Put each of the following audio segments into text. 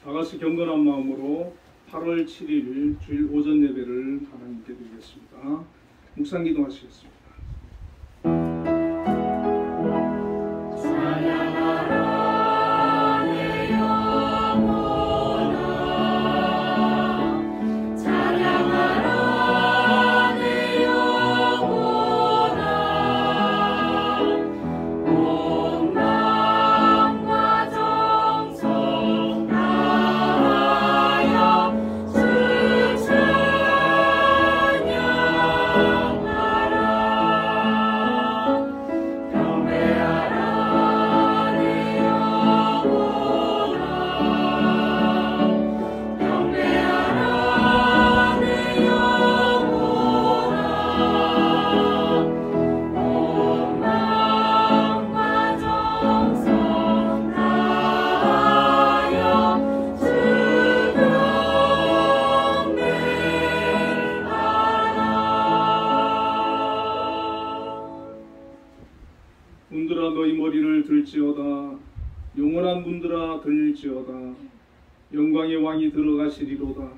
다 같이 경건한 마음으로 8월 7일 주일 오전 예배를 하나님께 드리겠습니다. 묵상 기도하시겠습니다. 문들아 너희 머리를 들지어다. 영원한 문들아 들릴지어다. 영광의 왕이 들어가시리로다.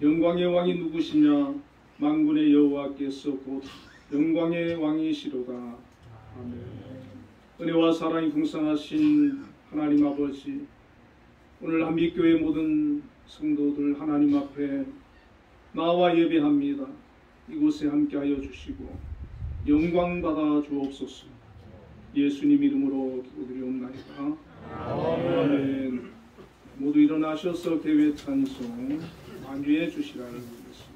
영광의 왕이 누구시냐? 만군의 여호와께서 곧 영광의 왕이시로다. 아멘. 은혜와 사랑이 풍성하신 하나님 아버지, 오늘 한빛교회 모든 성도들 하나님 앞에 나와 예배합니다. 이곳에 함께하여 주시고 영광 받아 주옵소서. 예수님 이름으로 기도드리옵나이다. 아멘. 모두 일어나셔서 개회 찬송 완주해 주시라 부르겠습니다.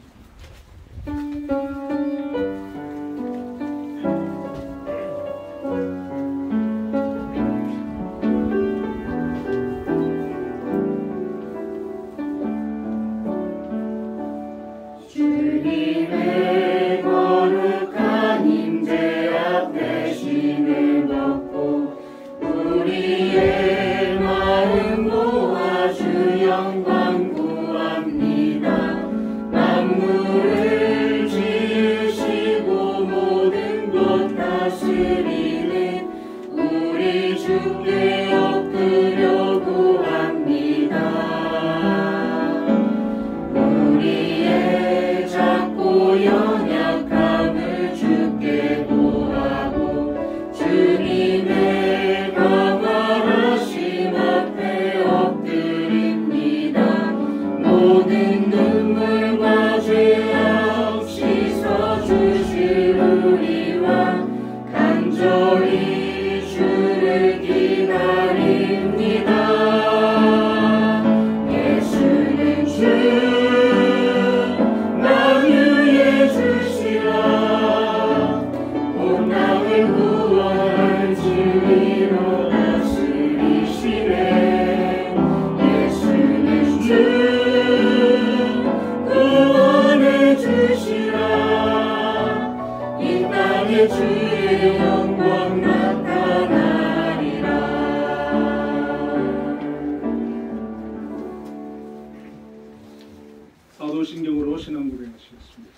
사도신경으로 신앙고백 하시겠습니다.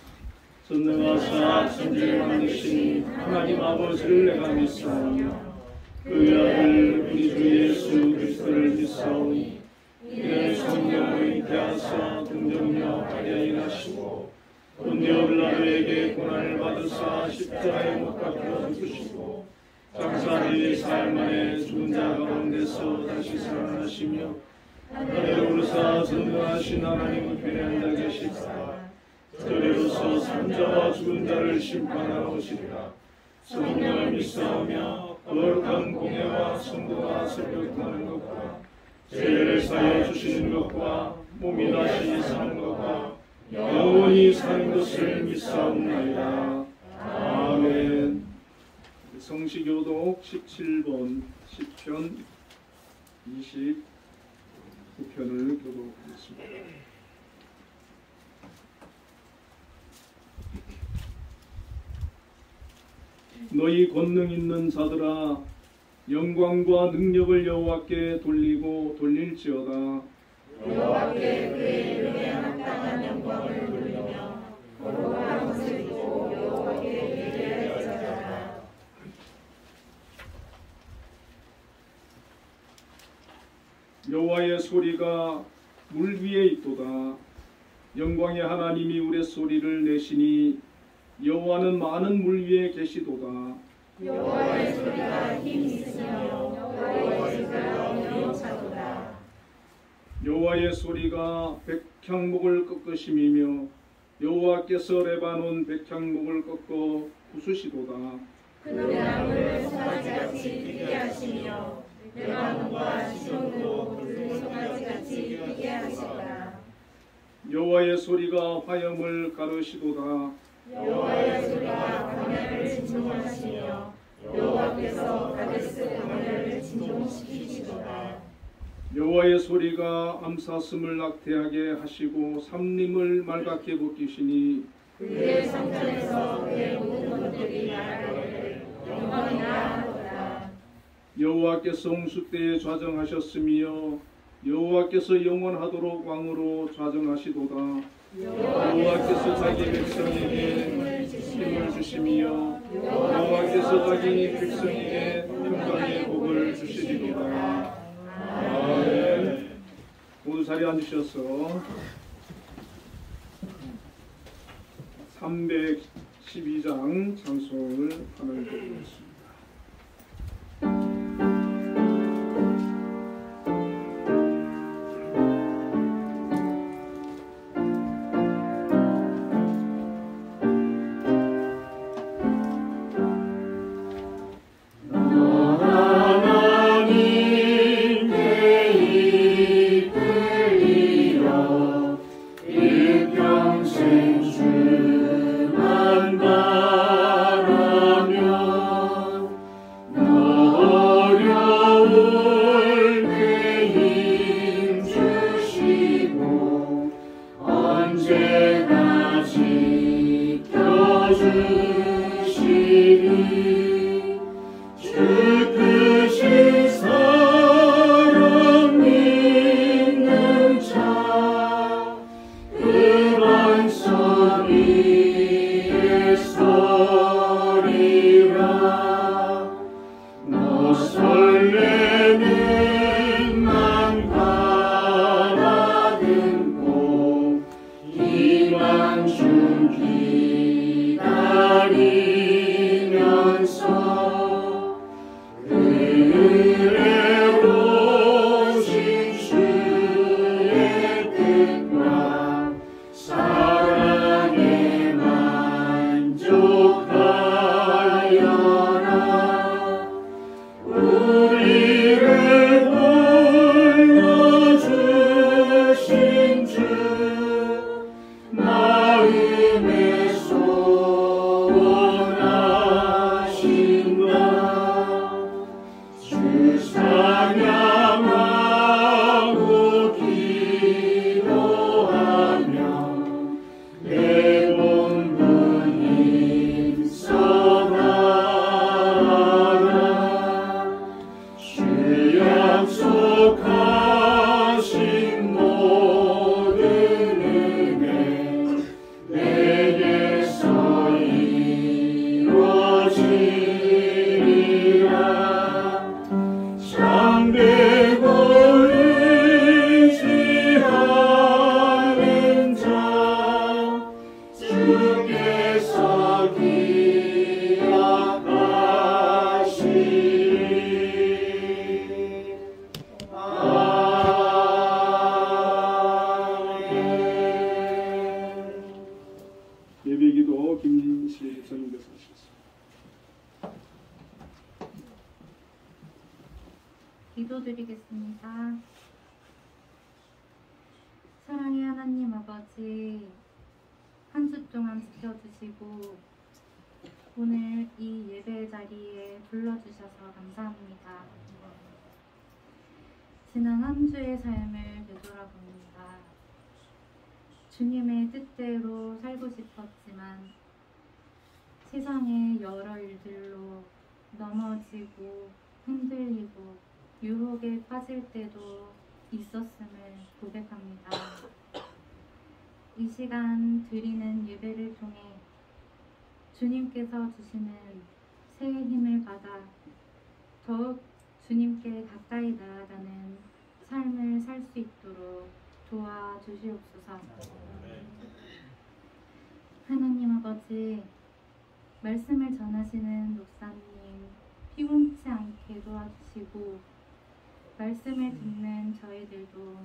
전능하사 천지를 만드신 하나님 아버지를 내가 믿사오며 그 아들 우리 주 예수 그리스도를 믿사오니 이는 성령으로 잉태하사 동정녀 마리아에 나시고 본디오 빌라도에게 고난을 받으사 십자가에 못 박혀 죽으시고 장사리 사흘 만에 죽은 자 가운데서 다시 살아나시며 하늘에 오르사 전능하신 하나님 우편에 앉아 계시다. 저리로서 산자와 죽은 자를 심판하러 오시리라. 성령을 믿사오며 거룩한 공예와 성도가 설교하는 것과 죄를 사하여 주시는 것과 몸이 다시 사는 것과 영원히 사는 것을 믿사옵나이다. 아멘. 성시교독 17번 10편 29편을 교독하겠습니다. 너희 권능 있는 자들아, 영광과 능력을 여호와께 돌리고 돌릴지어다. 여호와께 그의 이름에 합당한 영광을 돌리며 거룩한 것을 두고 여호와께 예배할지어다. 여호와의 소리가 물 위에 있도다. 영광의 하나님이 우레소리를 내시니 여호와는 많은 물 위에 계시도다. 여호와의 소리가 힘 있으며 여호와의 소리가 명령하도다. 여호와의 소리가 백향목을 꺾으심이며 여호와께서 레바논 백향목을 꺾어 부수시도다. 그는 나무를 송아지같이 피게 하시며 레바논과 시돈도 붉은 송아지같이 피게 하시도다. 여호와의 소리가 화염을 가르시도다. 여호와의 소리가 광야를 진동하시며 여호와께서 가데스 광야를 진동시키시도다. 여호와의 소리가 암사슴을 낙태하게 하시고 삼림을 말갛게 벗기시니 그의 성전에서 그의 모든 것들이 말하기를 영광이라 하도다. 여호와께서 홍수 때에 좌정하셨으며 여호와께서 영원하도록 왕으로 좌정하시도다. 여호와께서 자기 백성에게 힘을 주시며 여호와께서 자기 백성에게 평강의 복을 주시리로다. 아멘. 모두 자리에 앉으셔서 312장 찬송을 하나님 드리겠습니다. 예배기도 김진실 집사님께서 하셨습니다. 기도드리겠습니다. 사랑의 하나님 아버지, 한 주 동안 지켜주시고 오늘 이 예배 자리에 불러주셔서 감사합니다. 지난 한 주의 삶을 되돌아봅니다. 주님의 뜻대로 살고 싶었지만 세상의 여러 일들로 넘어지고 흔들리고 유혹에 빠질 때도 있었음을 고백합니다. 이 시간 드리는 예배를 통해 주님께서 주시는 새해 힘을 받아 더욱 주님께 가까이 나아가는 삶을 살 수 있도록 도와주시옵소서. 하나님 아버지, 말씀을 전하시는 목사님 피곤치 않게 도와주시고, 말씀을 듣는 저희들도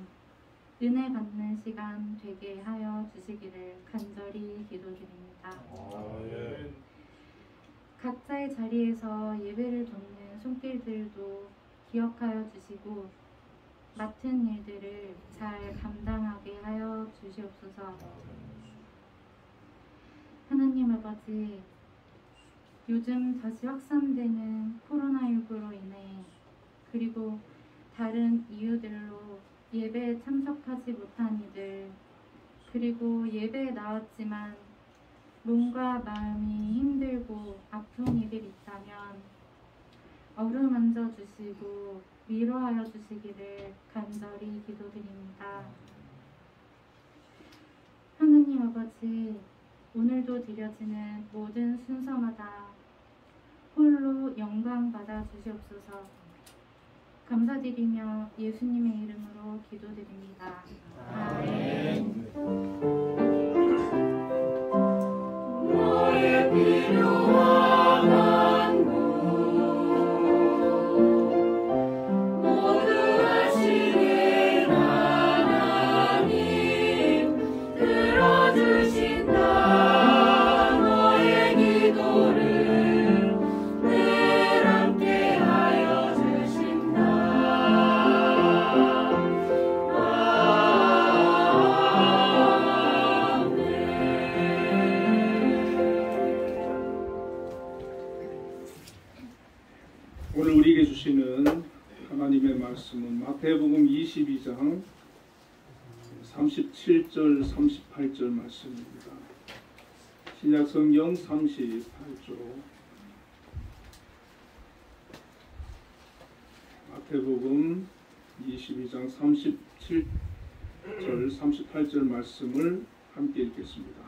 은혜 받는 시간 되게 하여 주시기를 간절히 기도드립니다. 각자의 자리에서 예배를 돕는 손길들도 기억하여 주시고, 맡은 일들을 잘 감당하게 하여 주시옵소서. 하나님 아버지, 요즘 다시 확산되는 코로나19로 인해, 그리고 다른 이유들로 예배에 참석하지 못한 이들, 그리고 예배에 나왔지만 몸과 마음이 힘들고 아픈 이들이 있다면 어루만져 주시고 위로하여 주시기를 간절히 기도드립니다. 하나님 아버지, 오늘도 드려지는 모든 순서마다 홀로 영광 받아 주시옵소서. 감사드리며 예수님의 이름으로 기도드립니다. 아멘. 너의 필요한 안무 모두 하시는 하나님 들어주신다. 너의 기도를 늘 함께 하여 주신다. 오늘 우리에게 주시는 하나님의 말씀은 마태복음 22장 37절 38절 말씀입니다. 신약성경 38조, 마태복음 22장 37절 38절 말씀을 함께 읽겠습니다.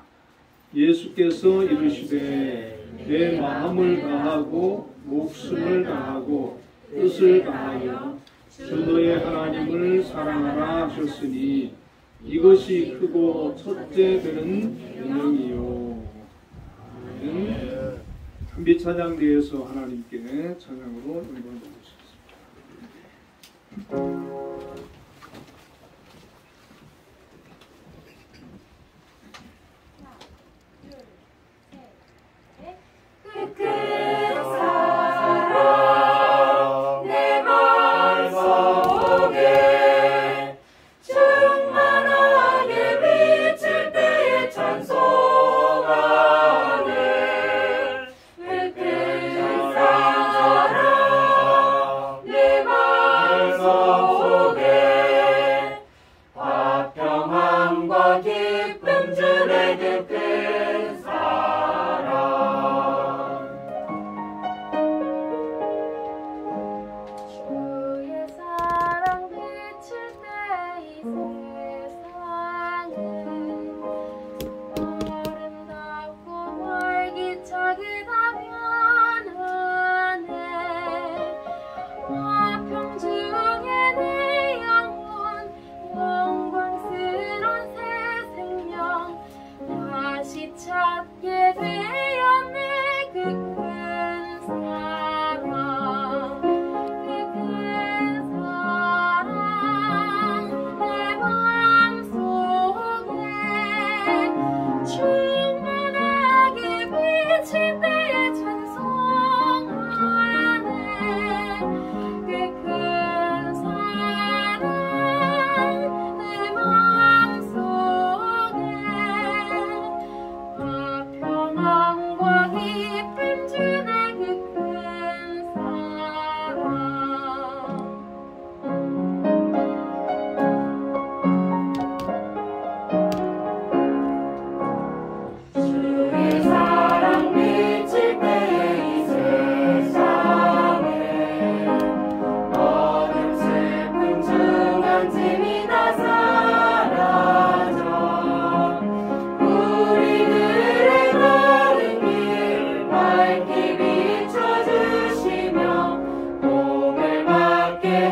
예수께서 이르시되 내 마음을 다하고 목숨을 다하고 뜻을 다하여 주 너의 하나님을 사랑하라 하셨으니 이것이 크고 첫째 되는 계명이요. 한빛 찬양 대해서 하나님께 찬양으로 영광 돌리시겠습니다.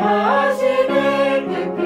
하시네 그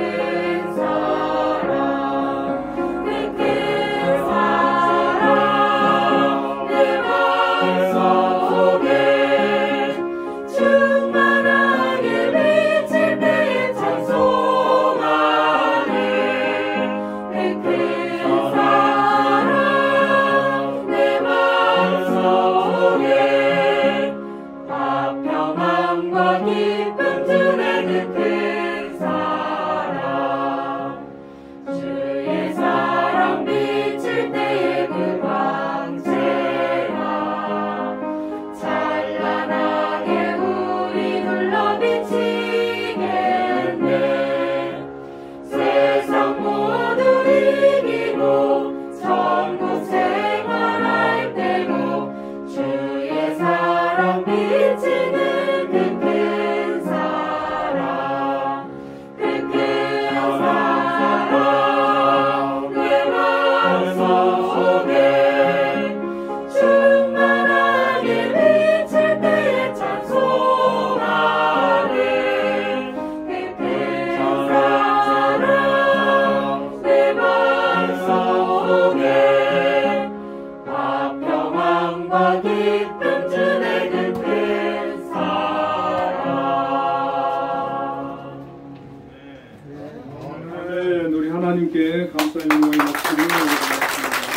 하나님께 감사의 영광의 박수를 올려드리겠습니다.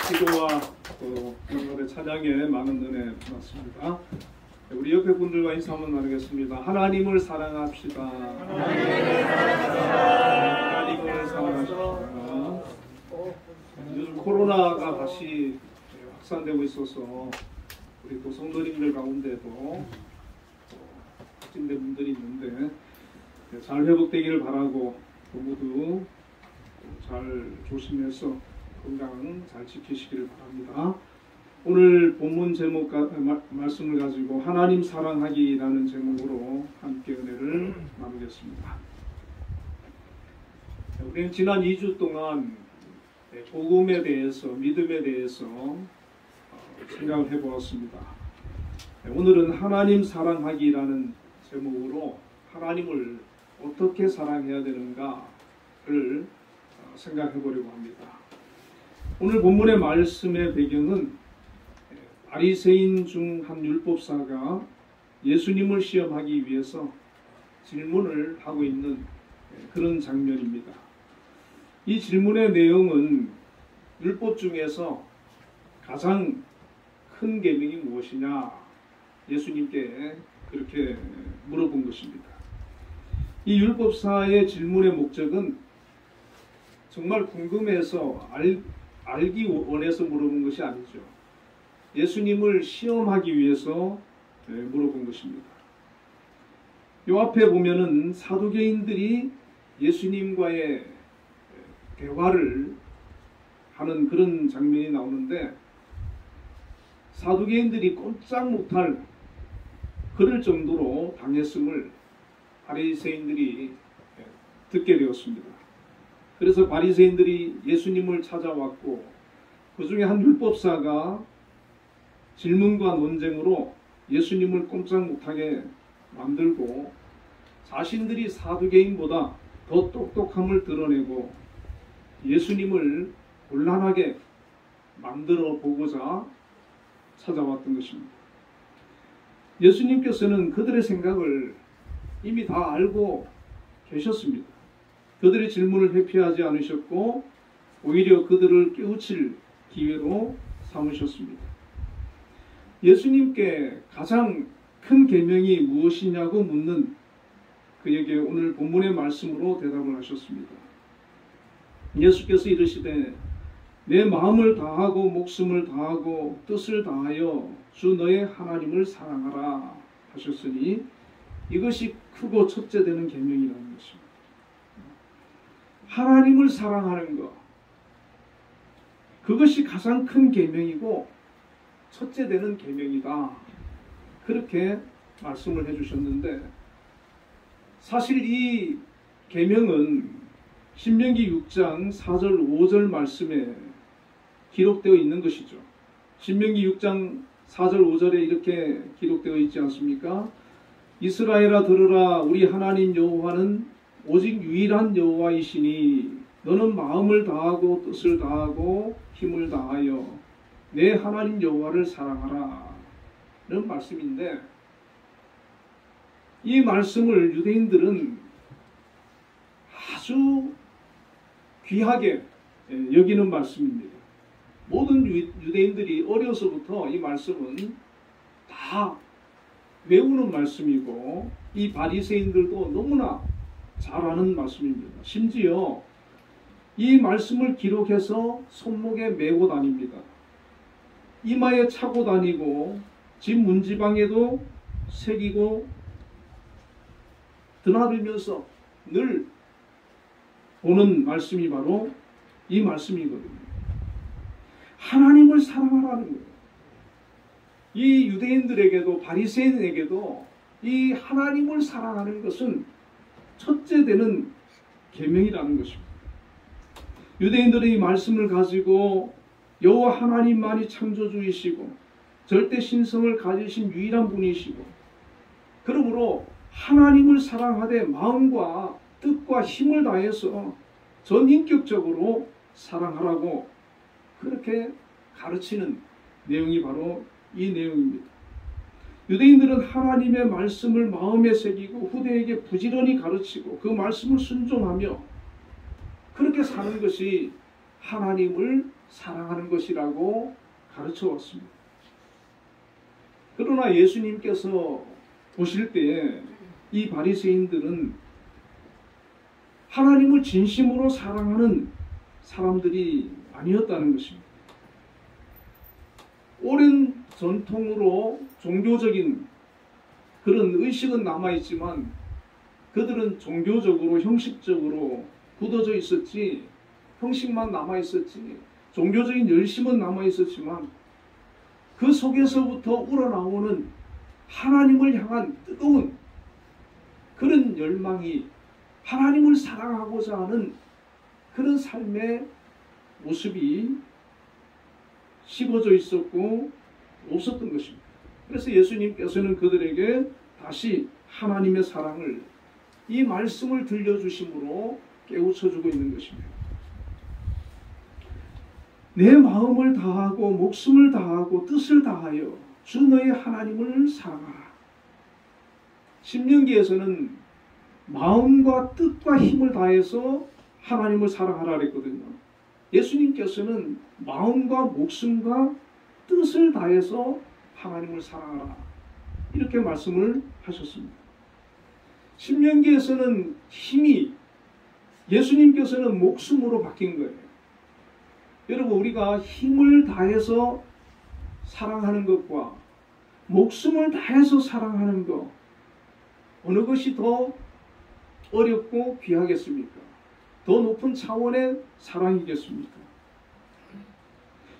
기도와 또 여러분의 찬양에 많은 은혜 받았습니다. 우리 옆에 분들과 인사 한번 나누겠습니다. 하나님을 사랑합시다. 하나님을 사랑합시다. 요즘 코로나가 다시 확산되고 있어서 우리 또 성도님들 가운데도 확진된 분들이 있는데 잘 회복되기를 바라고 모두 잘 조심해서 건강 잘 지키시기를 바랍니다. 오늘 본문 제목 말씀을 가지고 하나님 사랑하기라는 제목으로 함께 은혜를 나누겠습니다. 우리는 지난 2주 동안 복음에 대해서 믿음에 대해서 생각을 해보았습니다. 오늘은 하나님 사랑하기라는 제목으로 하나님을 어떻게 사랑해야 되는가를 생각해 보려고 합니다. 오늘 본문의 말씀의 배경은 바리새인 중 한 율법사가 예수님을 시험하기 위해서 질문을 하고 있는 그런 장면입니다. 이 질문의 내용은 율법 중에서 가장 큰 계명이 무엇이냐 예수님께 그렇게 물어본 것입니다. 이 율법사의 질문의 목적은 정말 궁금해서 알기 원해서 물어본 것이 아니죠. 예수님을 시험하기 위해서 물어본 것입니다. 요 앞에 보면은 사두개인들이 예수님과의 대화를 하는 그런 장면이 나오는데 사두개인들이 꼼짝 못할 그럴 정도로 당했음을 바리새인들이 듣게 되었습니다. 그래서 바리새인들이 예수님을 찾아왔고 그 중에 한 율법사가 질문과 논쟁으로 예수님을 꼼짝 못하게 만들고 자신들이 사두개인보다 더 똑똑함을 드러내고 예수님을 곤란하게 만들어 보고자 찾아왔던 것입니다. 예수님께서는 그들의 생각을 이미 다 알고 계셨습니다. 그들의 질문을 회피하지 않으셨고 오히려 그들을 깨우칠 기회로 삼으셨습니다. 예수님께 가장 큰 계명이 무엇이냐고 묻는 그에게 오늘 본문의 말씀으로 대답을 하셨습니다. 예수께서 이르시되 내 마음을 다하고 목숨을 다하고 뜻을 다하여 주 너의 하나님을 사랑하라 하셨으니 이것이 크고 첫째 되는 계명이라는 것입니다. 하나님을 사랑하는 것, 그것이 가장 큰 계명이고 첫째 되는 계명이다. 그렇게 말씀을 해주셨는데 사실 이 계명은 신명기 6장 4절 5절 말씀에 기록되어 있는 것이죠. 신명기 6장 4절 5절에 이렇게 기록되어 있지 않습니까? 이스라엘아 들으라 우리 하나님 여호와는 오직 유일한 여호와이시니 너는 마음을 다하고 뜻을 다하고 힘을 다하여 내 하나님 여호와를 사랑하라 는 말씀인데 이 말씀을 유대인들은 아주 귀하게 여기는 말씀입니다. 모든 유대인들이 어려서부터 이 말씀은 다 외우는 말씀이고 이 바리새인들도 너무나 잘 아는 말씀입니다. 심지어 이 말씀을 기록해서 손목에 메고 다닙니다. 이마에 차고 다니고 집 문지방에도 새기고 드나들면서 늘 보는 말씀이 바로 이 말씀이거든요. 하나님을 사랑하라는 거예요. 이 유대인들에게도 바리새인에게도 이 하나님을 사랑하는 것은 첫째 되는 계명이라는 것입니다. 유대인들의 이 말씀을 가지고 여호와 하나님만이 창조주이시고 절대 신성을 가지신 유일한 분이시고 그러므로 하나님을 사랑하되 마음과 뜻과 힘을 다해서 전인격적으로 사랑하라고 그렇게 가르치는 내용이 바로 이 내용입니다. 유대인들은 하나님의 말씀을 마음에 새기고 후대에게 부지런히 가르치고 그 말씀을 순종하며 그렇게 사는 것이 하나님을 사랑하는 것이라고 가르쳐 왔습니다. 그러나 예수님께서 보실 때에 이 바리새인들은 하나님을 진심으로 사랑하는 사람들이 아니었다는 것입니다. 오랜 전통으로 종교적인 그런 의식은 남아있지만 그들은 종교적으로 형식적으로 굳어져 있었지, 형식만 남아있었지, 종교적인 열심은 남아있었지만 그 속에서부터 우러나오는 하나님을 향한 뜨거운 그런 열망이 하나님을 사랑하고자 하는 그런 삶의 모습이 씹어져 있었고 없었던 것입니다. 그래서 예수님께서는 그들에게 다시 하나님의 사랑을 이 말씀을 들려주심으로 깨우쳐주고 있는 것입니다. 내 마음을 다하고 목숨을 다하고 뜻을 다하여 주 너의 하나님을 사랑하라. 신명기에서는 마음과 뜻과 힘을 다해서 하나님을 사랑하라 그랬거든요. 예수님께서는 마음과 목숨과 뜻을 다해서 하나님을 사랑하라 이렇게 말씀을 하셨습니다. 신명기에서는 힘이 예수님께서는 목숨으로 바뀐 거예요. 여러분, 우리가 힘을 다해서 사랑하는 것과 목숨을 다해서 사랑하는 것, 어느 것이 더 어렵고 귀하겠습니까? 더 높은 차원의 사랑이겠습니까?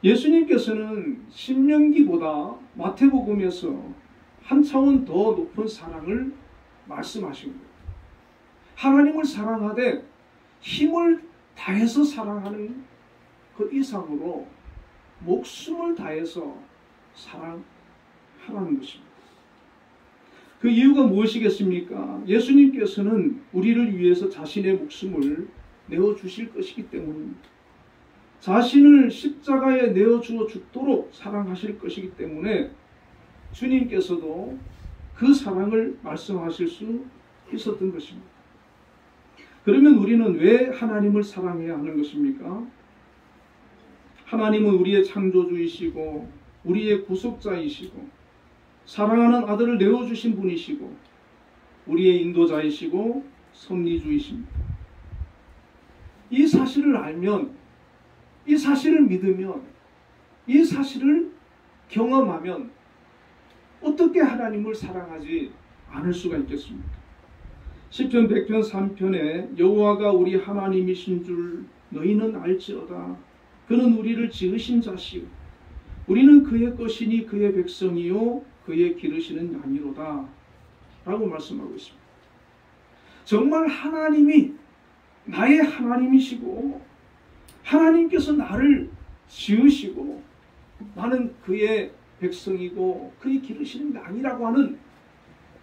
예수님께서는 신명기보다 마태복음에서 한 차원 더 높은 사랑을 말씀하신 거예요. 하나님을 사랑하되 힘을 다해서 사랑하는 그 이상으로 목숨을 다해서 사랑하라는 것입니다. 그 이유가 무엇이겠습니까? 예수님께서는 우리를 위해서 자신의 목숨을 내어주실 것이기 때문입니다. 자신을 십자가에 내어주어 죽도록 사랑하실 것이기 때문에 주님께서도 그 사랑을 말씀하실 수 있었던 것입니다. 그러면 우리는 왜 하나님을 사랑해야 하는 것입니까? 하나님은 우리의 창조주이시고 우리의 구속자이시고 사랑하는 아들을 내어주신 분이시고 우리의 인도자이시고 섭리주이십니다. 이 사실을 알면, 이 사실을 믿으면, 이 사실을 경험하면 어떻게 하나님을 사랑하지 않을 수가 있겠습니까? 시편 100편 3편에 여호와가 우리 하나님이신 줄 너희는 알지어다. 그는 우리를 지으신 자시오. 우리는 그의 것이니 그의 백성이요 그의 기르시는 양이로다 라고 말씀하고 있습니다. 정말 하나님이 나의 하나님이시고 하나님께서 나를 지으시고 나는 그의 백성이고 그의 기르시는 양이라고 하는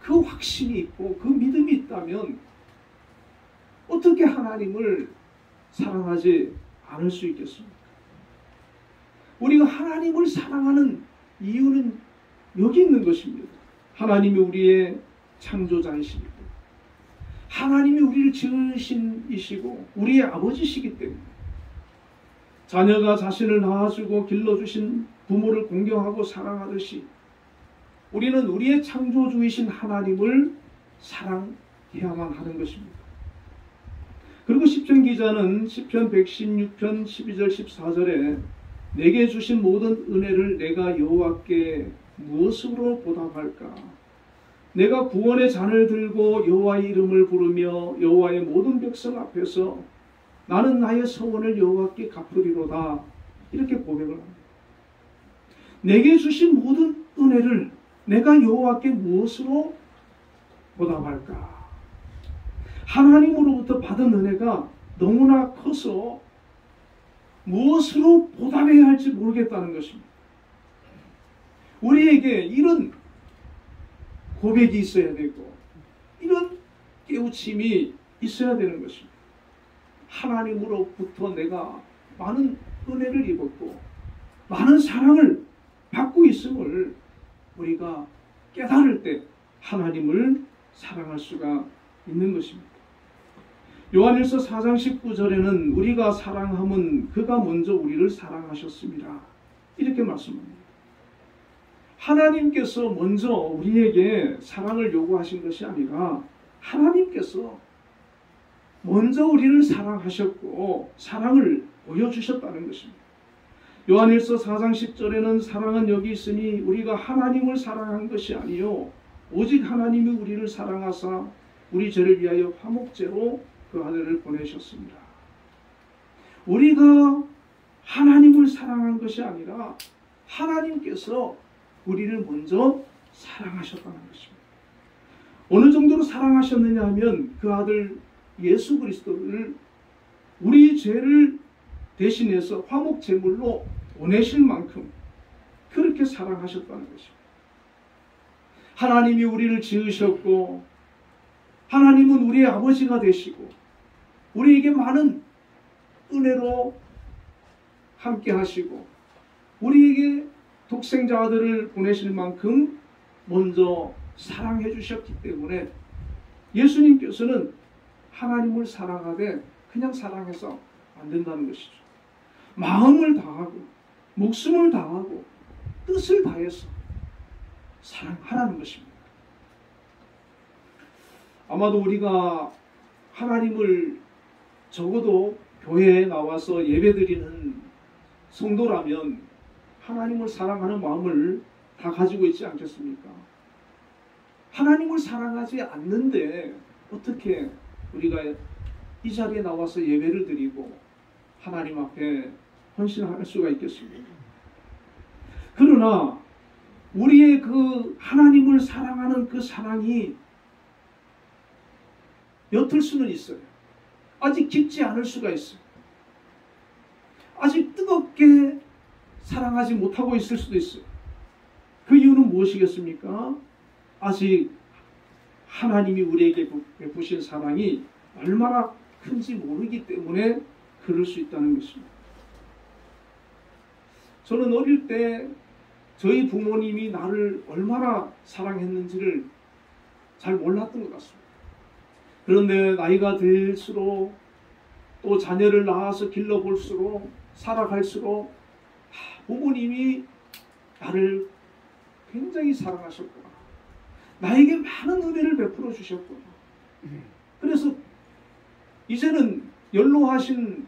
그 확신이 있고 그 믿음이 있다면 어떻게 하나님을 사랑하지 않을 수 있겠습니까? 우리가 하나님을 사랑하는 이유는 여기 있는 것입니다. 하나님이 우리의 창조자이시고 하나님이 우리를 지으신 이시고 우리의 아버지시기 때문에 자녀가 자신을 낳아주고 길러주신 부모를 공경하고 사랑하듯이 우리는 우리의 창조주이신 하나님을 사랑해야만 하는 것입니다. 그리고 시편 기자는 시편 116편 12절 14절에 내게 주신 모든 은혜를 내가 여호와께 무엇으로 보답할까? 내가 구원의 잔을 들고 여호와의 이름을 부르며 여호와의 모든 백성 앞에서 나는 나의 서원을 여호와께 갚으리로다. 이렇게 고백을 합니다. 내게 주신 모든 은혜를 내가 여호와께 무엇으로 보답할까? 하나님으로부터 받은 은혜가 너무나 커서 무엇으로 보답해야 할지 모르겠다는 것입니다. 우리에게 이런 고백이 있어야 되고 이런 깨우침이 있어야 되는 것입니다. 하나님으로부터 내가 많은 은혜를 입었고 많은 사랑을 받고 있음을 우리가 깨달을 때 하나님을 사랑할 수가 있는 것입니다. 요한일서 4장 19절에는 우리가 사랑함은 그가 먼저 우리를 사랑하셨습니다. 이렇게 말씀합니다. 하나님께서 먼저 우리에게 사랑을 요구하신 것이 아니라 하나님께서 먼저 우리를 사랑하셨고 사랑을 보여주셨다는 것입니다. 요한일서 4장 10절에는 사랑은 여기 있으니 우리가 하나님을 사랑한 것이 아니요 오직 하나님이 우리를 사랑하사 우리 죄를 위하여 화목제로 그 아들을 보내셨습니다. 우리가 하나님을 사랑한 것이 아니라 하나님께서 우리를 먼저 사랑하셨다는 것입니다. 어느 정도로 사랑하셨느냐 하면 그 아들 예수 그리스도를 우리 죄를 대신해서 화목제물로 보내실 만큼 그렇게 사랑하셨다는 것입니다. 하나님이 우리를 지으셨고 하나님은 우리의 아버지가 되시고 우리에게 많은 은혜로 함께 하시고 우리에게 독생자 아들을 보내실 만큼 먼저 사랑해 주셨기 때문에 예수님께서는 하나님을 사랑하되 그냥 사랑해서 안 된다는 것이죠. 마음을 다하고 목숨을 다하고 뜻을 다해서 사랑하라는 것입니다. 아마도 우리가 하나님을 적어도 교회에 나와서 예배드리는 성도라면 하나님을 사랑하는 마음을 다 가지고 있지 않겠습니까? 하나님을 사랑하지 않는데 어떻게 우리가 이 자리에 나와서 예배를 드리고 하나님 앞에 헌신할 수가 있겠습니까? 그러나 우리의 그 하나님을 사랑하는 그 사랑이 옅을 수는 있어요. 아직 깊지 않을 수가 있어요. 아직 뜨겁게 사랑하지 못하고 있을 수도 있어요. 그 이유는 무엇이겠습니까? 아직 하나님이 우리에게 베푸신 사랑이 얼마나 큰지 모르기 때문에 그럴 수 있다는 것입니다. 저는 어릴 때 저희 부모님이 나를 얼마나 사랑했는지를 잘 몰랐던 것 같습니다. 그런데 나이가 들수록 또 자녀를 낳아서 길러볼수록 살아갈수록 부모님이 나를 굉장히 사랑하셨구나. 나에게 많은 은혜를 베풀어 주셨구나. 그래서 이제는 연로하신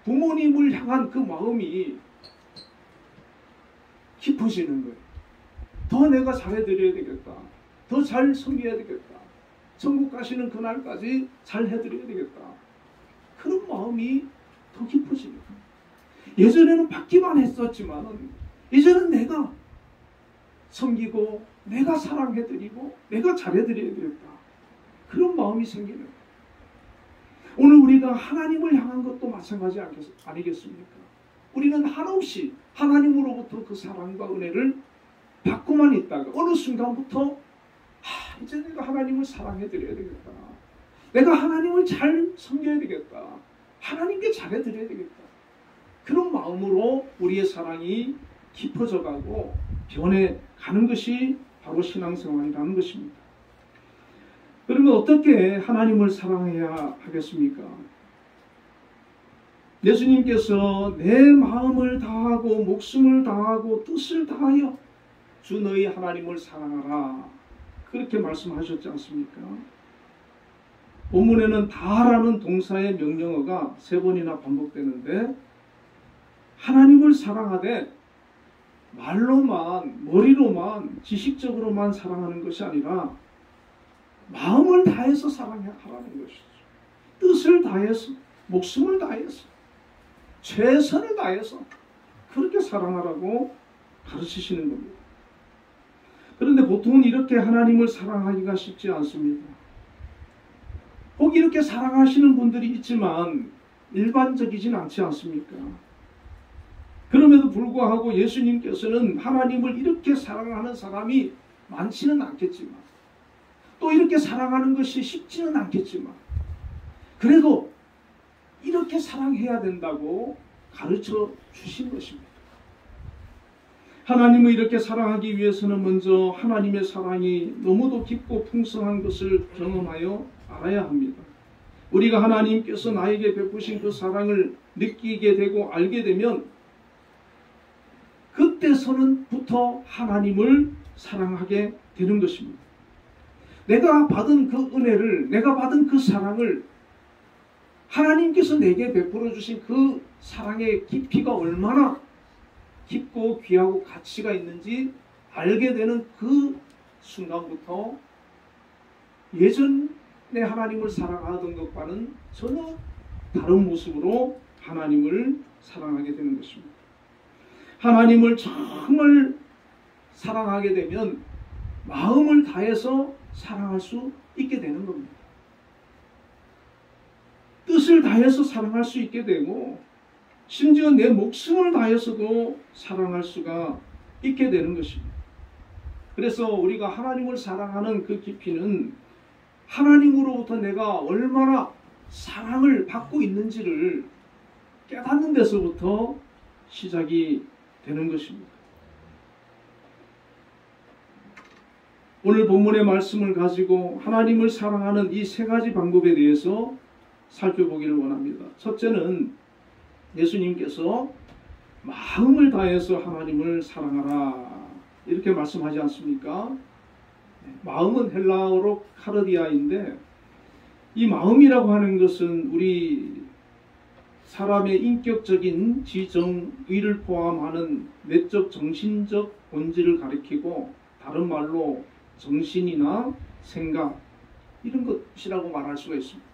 부모님을 향한 그 마음이 깊어지는 거예요. 더 내가 잘해드려야 되겠다. 더 잘 섬겨야 되겠다. 천국 가시는 그날까지 잘 해드려야 되겠다. 그런 마음이 더 깊어지는 거예요. 예전에는 받기만 했었지만 이제는 내가 섬기고 내가 사랑해드리고 내가 잘해드려야 되겠다. 그런 마음이 생기는 거예요. 오늘 우리가 하나님을 향한 것도 마찬가지 아니겠습니까? 우리는 한없이 하나님으로부터 그 사랑과 은혜를 받고만 있다가 어느 순간부터 이제 내가 하나님을 사랑해드려야 되겠다. 내가 하나님을 잘 섬겨야 되겠다. 하나님께 잘해드려야 되겠다. 그런 마음으로 우리의 사랑이 깊어져가고 변해가는 것이 바로 신앙생활이라는 것입니다. 그러면 어떻게 하나님을 사랑해야 하겠습니까? 예수님께서 내 마음을 다하고 목숨을 다하고 뜻을 다하여 주 너희 하나님을 사랑하라. 그렇게 말씀하셨지 않습니까? 본문에는 다라는 동사의 명령어가 3번이나 반복되는데 하나님을 사랑하되 말로만 머리로만 지식적으로만 사랑하는 것이 아니라 마음을 다해서 사랑하라는 것이죠. 뜻을 다해서 목숨을 다해서 최선을 다해서 그렇게 사랑하라고 가르치시는 겁니다. 그런데 보통은 이렇게 하나님을 사랑하기가 쉽지 않습니다. 혹 이렇게 사랑하시는 분들이 있지만 일반적이진 않지 않습니까? 그럼에도 불구하고 예수님께서는 하나님을 이렇게 사랑하는 사람이 많지는 않겠지만 또 이렇게 사랑하는 것이 쉽지는 않겠지만 그래도 이렇게 사랑해야 된다고 가르쳐 주신 것입니다. 하나님을 이렇게 사랑하기 위해서는 먼저 하나님의 사랑이 너무도 깊고 풍성한 것을 경험하여 알아야 합니다. 우리가 하나님께서 나에게 베푸신 그 사랑을 느끼게 되고 알게 되면 그때서는부터 하나님을 사랑하게 되는 것입니다. 내가 받은 그 은혜를, 내가 받은 그 사랑을 하나님께서 내게 베풀어 주신 그 사랑의 깊이가 얼마나 깊고 귀하고 가치가 있는지 알게 되는 그 순간부터 예전에 하나님을 사랑하던 것과는 전혀 다른 모습으로 하나님을 사랑하게 되는 것입니다. 하나님을 정말 사랑하게 되면 마음을 다해서 사랑할 수 있게 되는 겁니다. 뜻을 다해서 사랑할 수 있게 되고 심지어 내 목숨을 다해서도 사랑할 수가 있게 되는 것입니다. 그래서 우리가 하나님을 사랑하는 그 깊이는 하나님으로부터 내가 얼마나 사랑을 받고 있는지를 깨닫는 데서부터 시작이 되는 것입니다. 오늘 본문의 말씀을 가지고 하나님을 사랑하는 이 세 가지 방법에 대해서 살펴보기를 원합니다. 첫째는 예수님께서 마음을 다해서 하나님을 사랑하라 이렇게 말씀하지 않습니까? 마음은 헬라어로 카르디아인데 이 마음이라고 하는 것은 우리 사람의 인격적인 지정의를 포함하는 내적 정신적 본질을 가리키고 다른 말로 정신이나 생각 이런 것이라고 말할 수가 있습니다.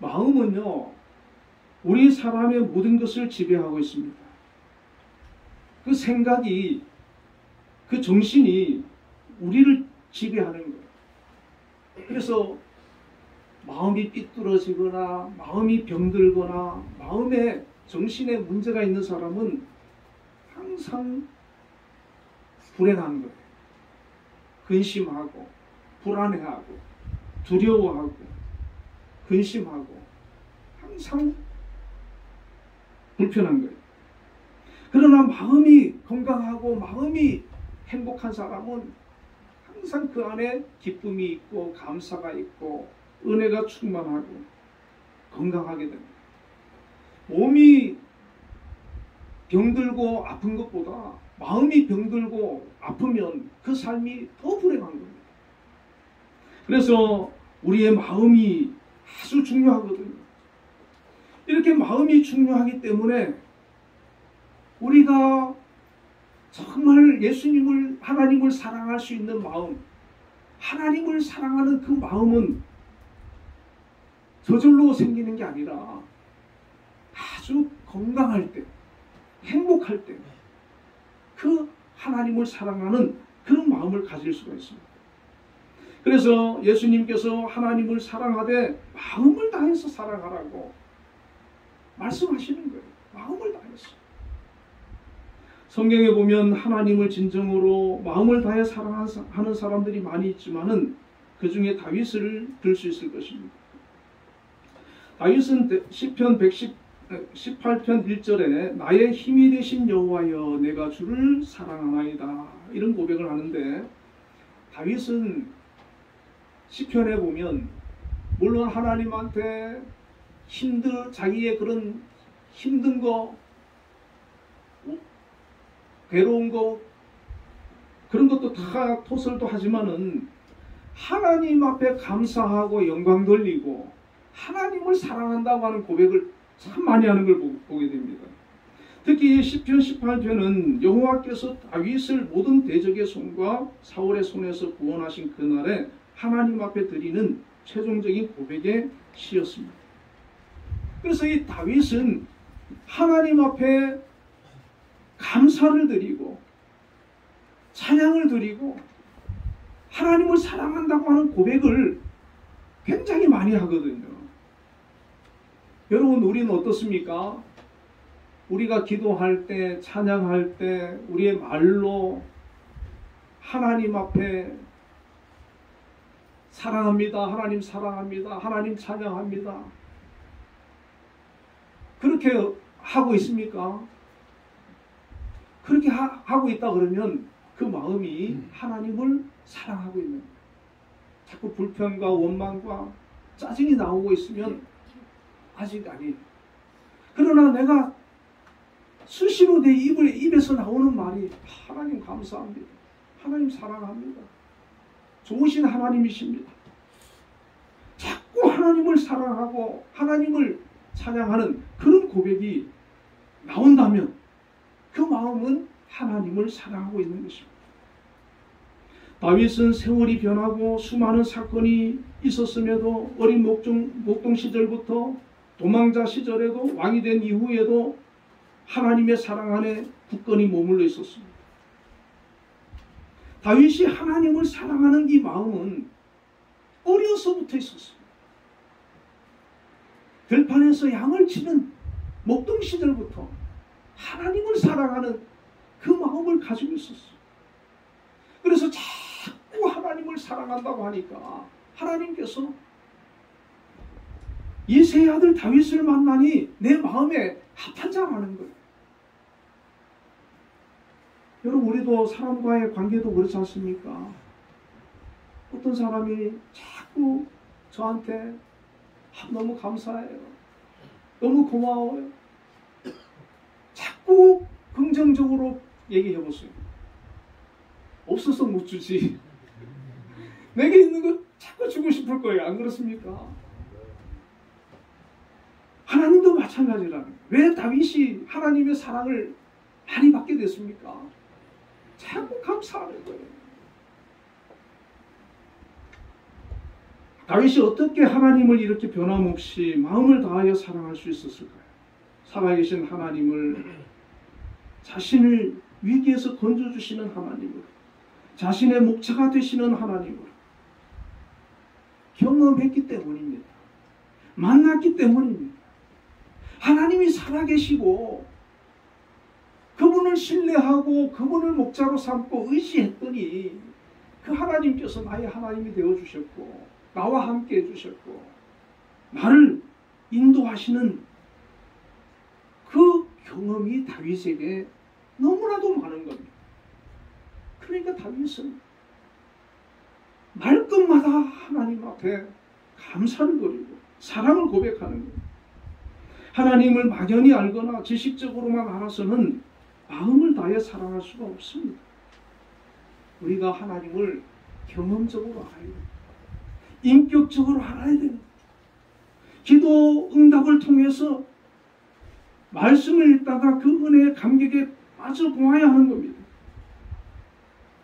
마음은요 우리 사람의 모든 것을 지배하고 있습니다. 그 생각이 그 정신이 우리를 지배하는 거예요. 그래서 마음이 삐뚤어지거나 마음이 병들거나 마음에 정신에 문제가 있는 사람은 항상 불행한 거예요. 근심하고 불안해하고 두려워하고 근심하고 항상 불편한 거예요. 그러나 마음이 건강하고 마음이 행복한 사람은 항상 그 안에 기쁨이 있고 감사가 있고 은혜가 충만하고 건강하게 됩니다. 몸이 병들고 아픈 것보다 마음이 병들고 아프면 그 삶이 더 불행한 겁니다. 그래서 우리의 마음이 아주 중요하거든요. 이렇게 마음이 중요하기 때문에 우리가 정말 예수님을 하나님을 사랑할 수 있는 마음, 하나님을 사랑하는 그 마음은 저절로 생기는 게 아니라 아주 건강할 때, 행복할 때 그 하나님을 사랑하는 그런 마음을 가질 수가 있습니다. 그래서 예수님께서 하나님을 사랑하되 마음을 다해서 사랑하라고 말씀하시는 거예요. 마음을 다해서. 성경에 보면 하나님을 진정으로 마음을 다해 사랑하는 사람들이 많이 있지만은 그 중에 다윗을 들 수 있을 것입니다. 다윗은 시편 18편 1절에 나의 힘이 되신 여호와여 내가 주를 사랑하나이다 이런 고백을 하는데 다윗은 시편에 보면 물론 하나님한테 자기의 그런 힘든 거 괴로운 거 그런 것도 다 토설도 하지만은 하나님 앞에 감사하고 영광 돌리고 하나님을 사랑한다고 하는 고백을 참 많이 하는 걸 보게 됩니다. 특히 시편 18편은 여호와께서 다윗을 모든 대적의 손과 사울의 손에서 구원하신 그날에 하나님 앞에 드리는 최종적인 고백의 시였습니다. 그래서 이 다윗은 하나님 앞에 감사를 드리고 찬양을 드리고 하나님을 사랑한다고 하는 고백을 굉장히 많이 하거든요. 여러분 우리는 어떻습니까? 우리가 기도할 때 찬양할 때 우리의 말로 하나님 앞에 사랑합니다. 하나님 사랑합니다. 하나님 찬양합니다. 그렇게 하고 있습니까? 그렇게 하고 있다 그러면 그 마음이 하나님을 사랑하고 있는 거예요. 자꾸 불평과 원망과 짜증이 나오고 있으면 아직 아니에요. 그러나 내가 수시로 내 입에서 나오는 말이 하나님 감사합니다. 하나님 사랑합니다. 좋으신 하나님이십니다. 자꾸 하나님을 사랑하고 하나님을 찬양하는 그런 고백이 나온다면 그 마음은 하나님을 사랑하고 있는 것입니다. 다윗은 세월이 변하고 수많은 사건이 있었음에도 어린 목동 시절부터 도망자 시절에도 왕이 된 이후에도 하나님의 사랑 안에 굳건히 머물러 있었습니다. 다윗이 하나님을 사랑하는 이 마음은 어려서부터 있었습니다. 들판에서 양을 치는 목동 시절부터 하나님을 사랑하는 그 마음을 가지고 있었어요. 그래서 자꾸 하나님을 사랑한다고 하니까 하나님께서 이새의 아들 다윗을 만나니 내 마음에 합한 자라는 거예요. 여러분, 우리도 사람과의 관계도 그렇지 않습니까? 어떤 사람이 자꾸 저한테 너무 감사해요, 너무 고마워요, 자꾸 긍정적으로 얘기해 보세요. 없어서 못 주지. 내게 있는 거 자꾸 주고 싶을 거예요. 안 그렇습니까? 하나님도 마찬가지라는 거예요. 왜 다윗이 하나님의 사랑을 많이 받게 됐습니까? 자꾸 감사하는 거예요. 다윗이 어떻게 하나님을 이렇게 변함없이 마음을 다하여 사랑할 수 있었을까요? 살아계신 하나님을, 자신을 위기에서 건져주시는 하나님을, 자신의 목자가 되시는 하나님을 경험했기 때문입니다. 만났기 때문입니다. 하나님이 살아계시고 그분을 신뢰하고 그분을 목자로 삼고 의지했더니 그 하나님께서 나의 하나님이 되어주셨고 나와 함께 해주셨고 나를 인도하시는 그 경험이 다윗에게 너무나도 많은 겁니다. 그러니까 다윗은 말끝마다 하나님 앞에 감사를 드리고 사랑을 고백하는 거예요. 하나님을 막연히 알거나 지식적으로만 알아서는 마음을 다해 사랑할 수가 없습니다. 우리가 하나님을 경험적으로 알아야 돼요. 인격적으로 알아야 돼요. 기도 응답을 통해서 말씀을 읽다가 그 은혜의 감격에 빠져 보아야 하는 겁니다.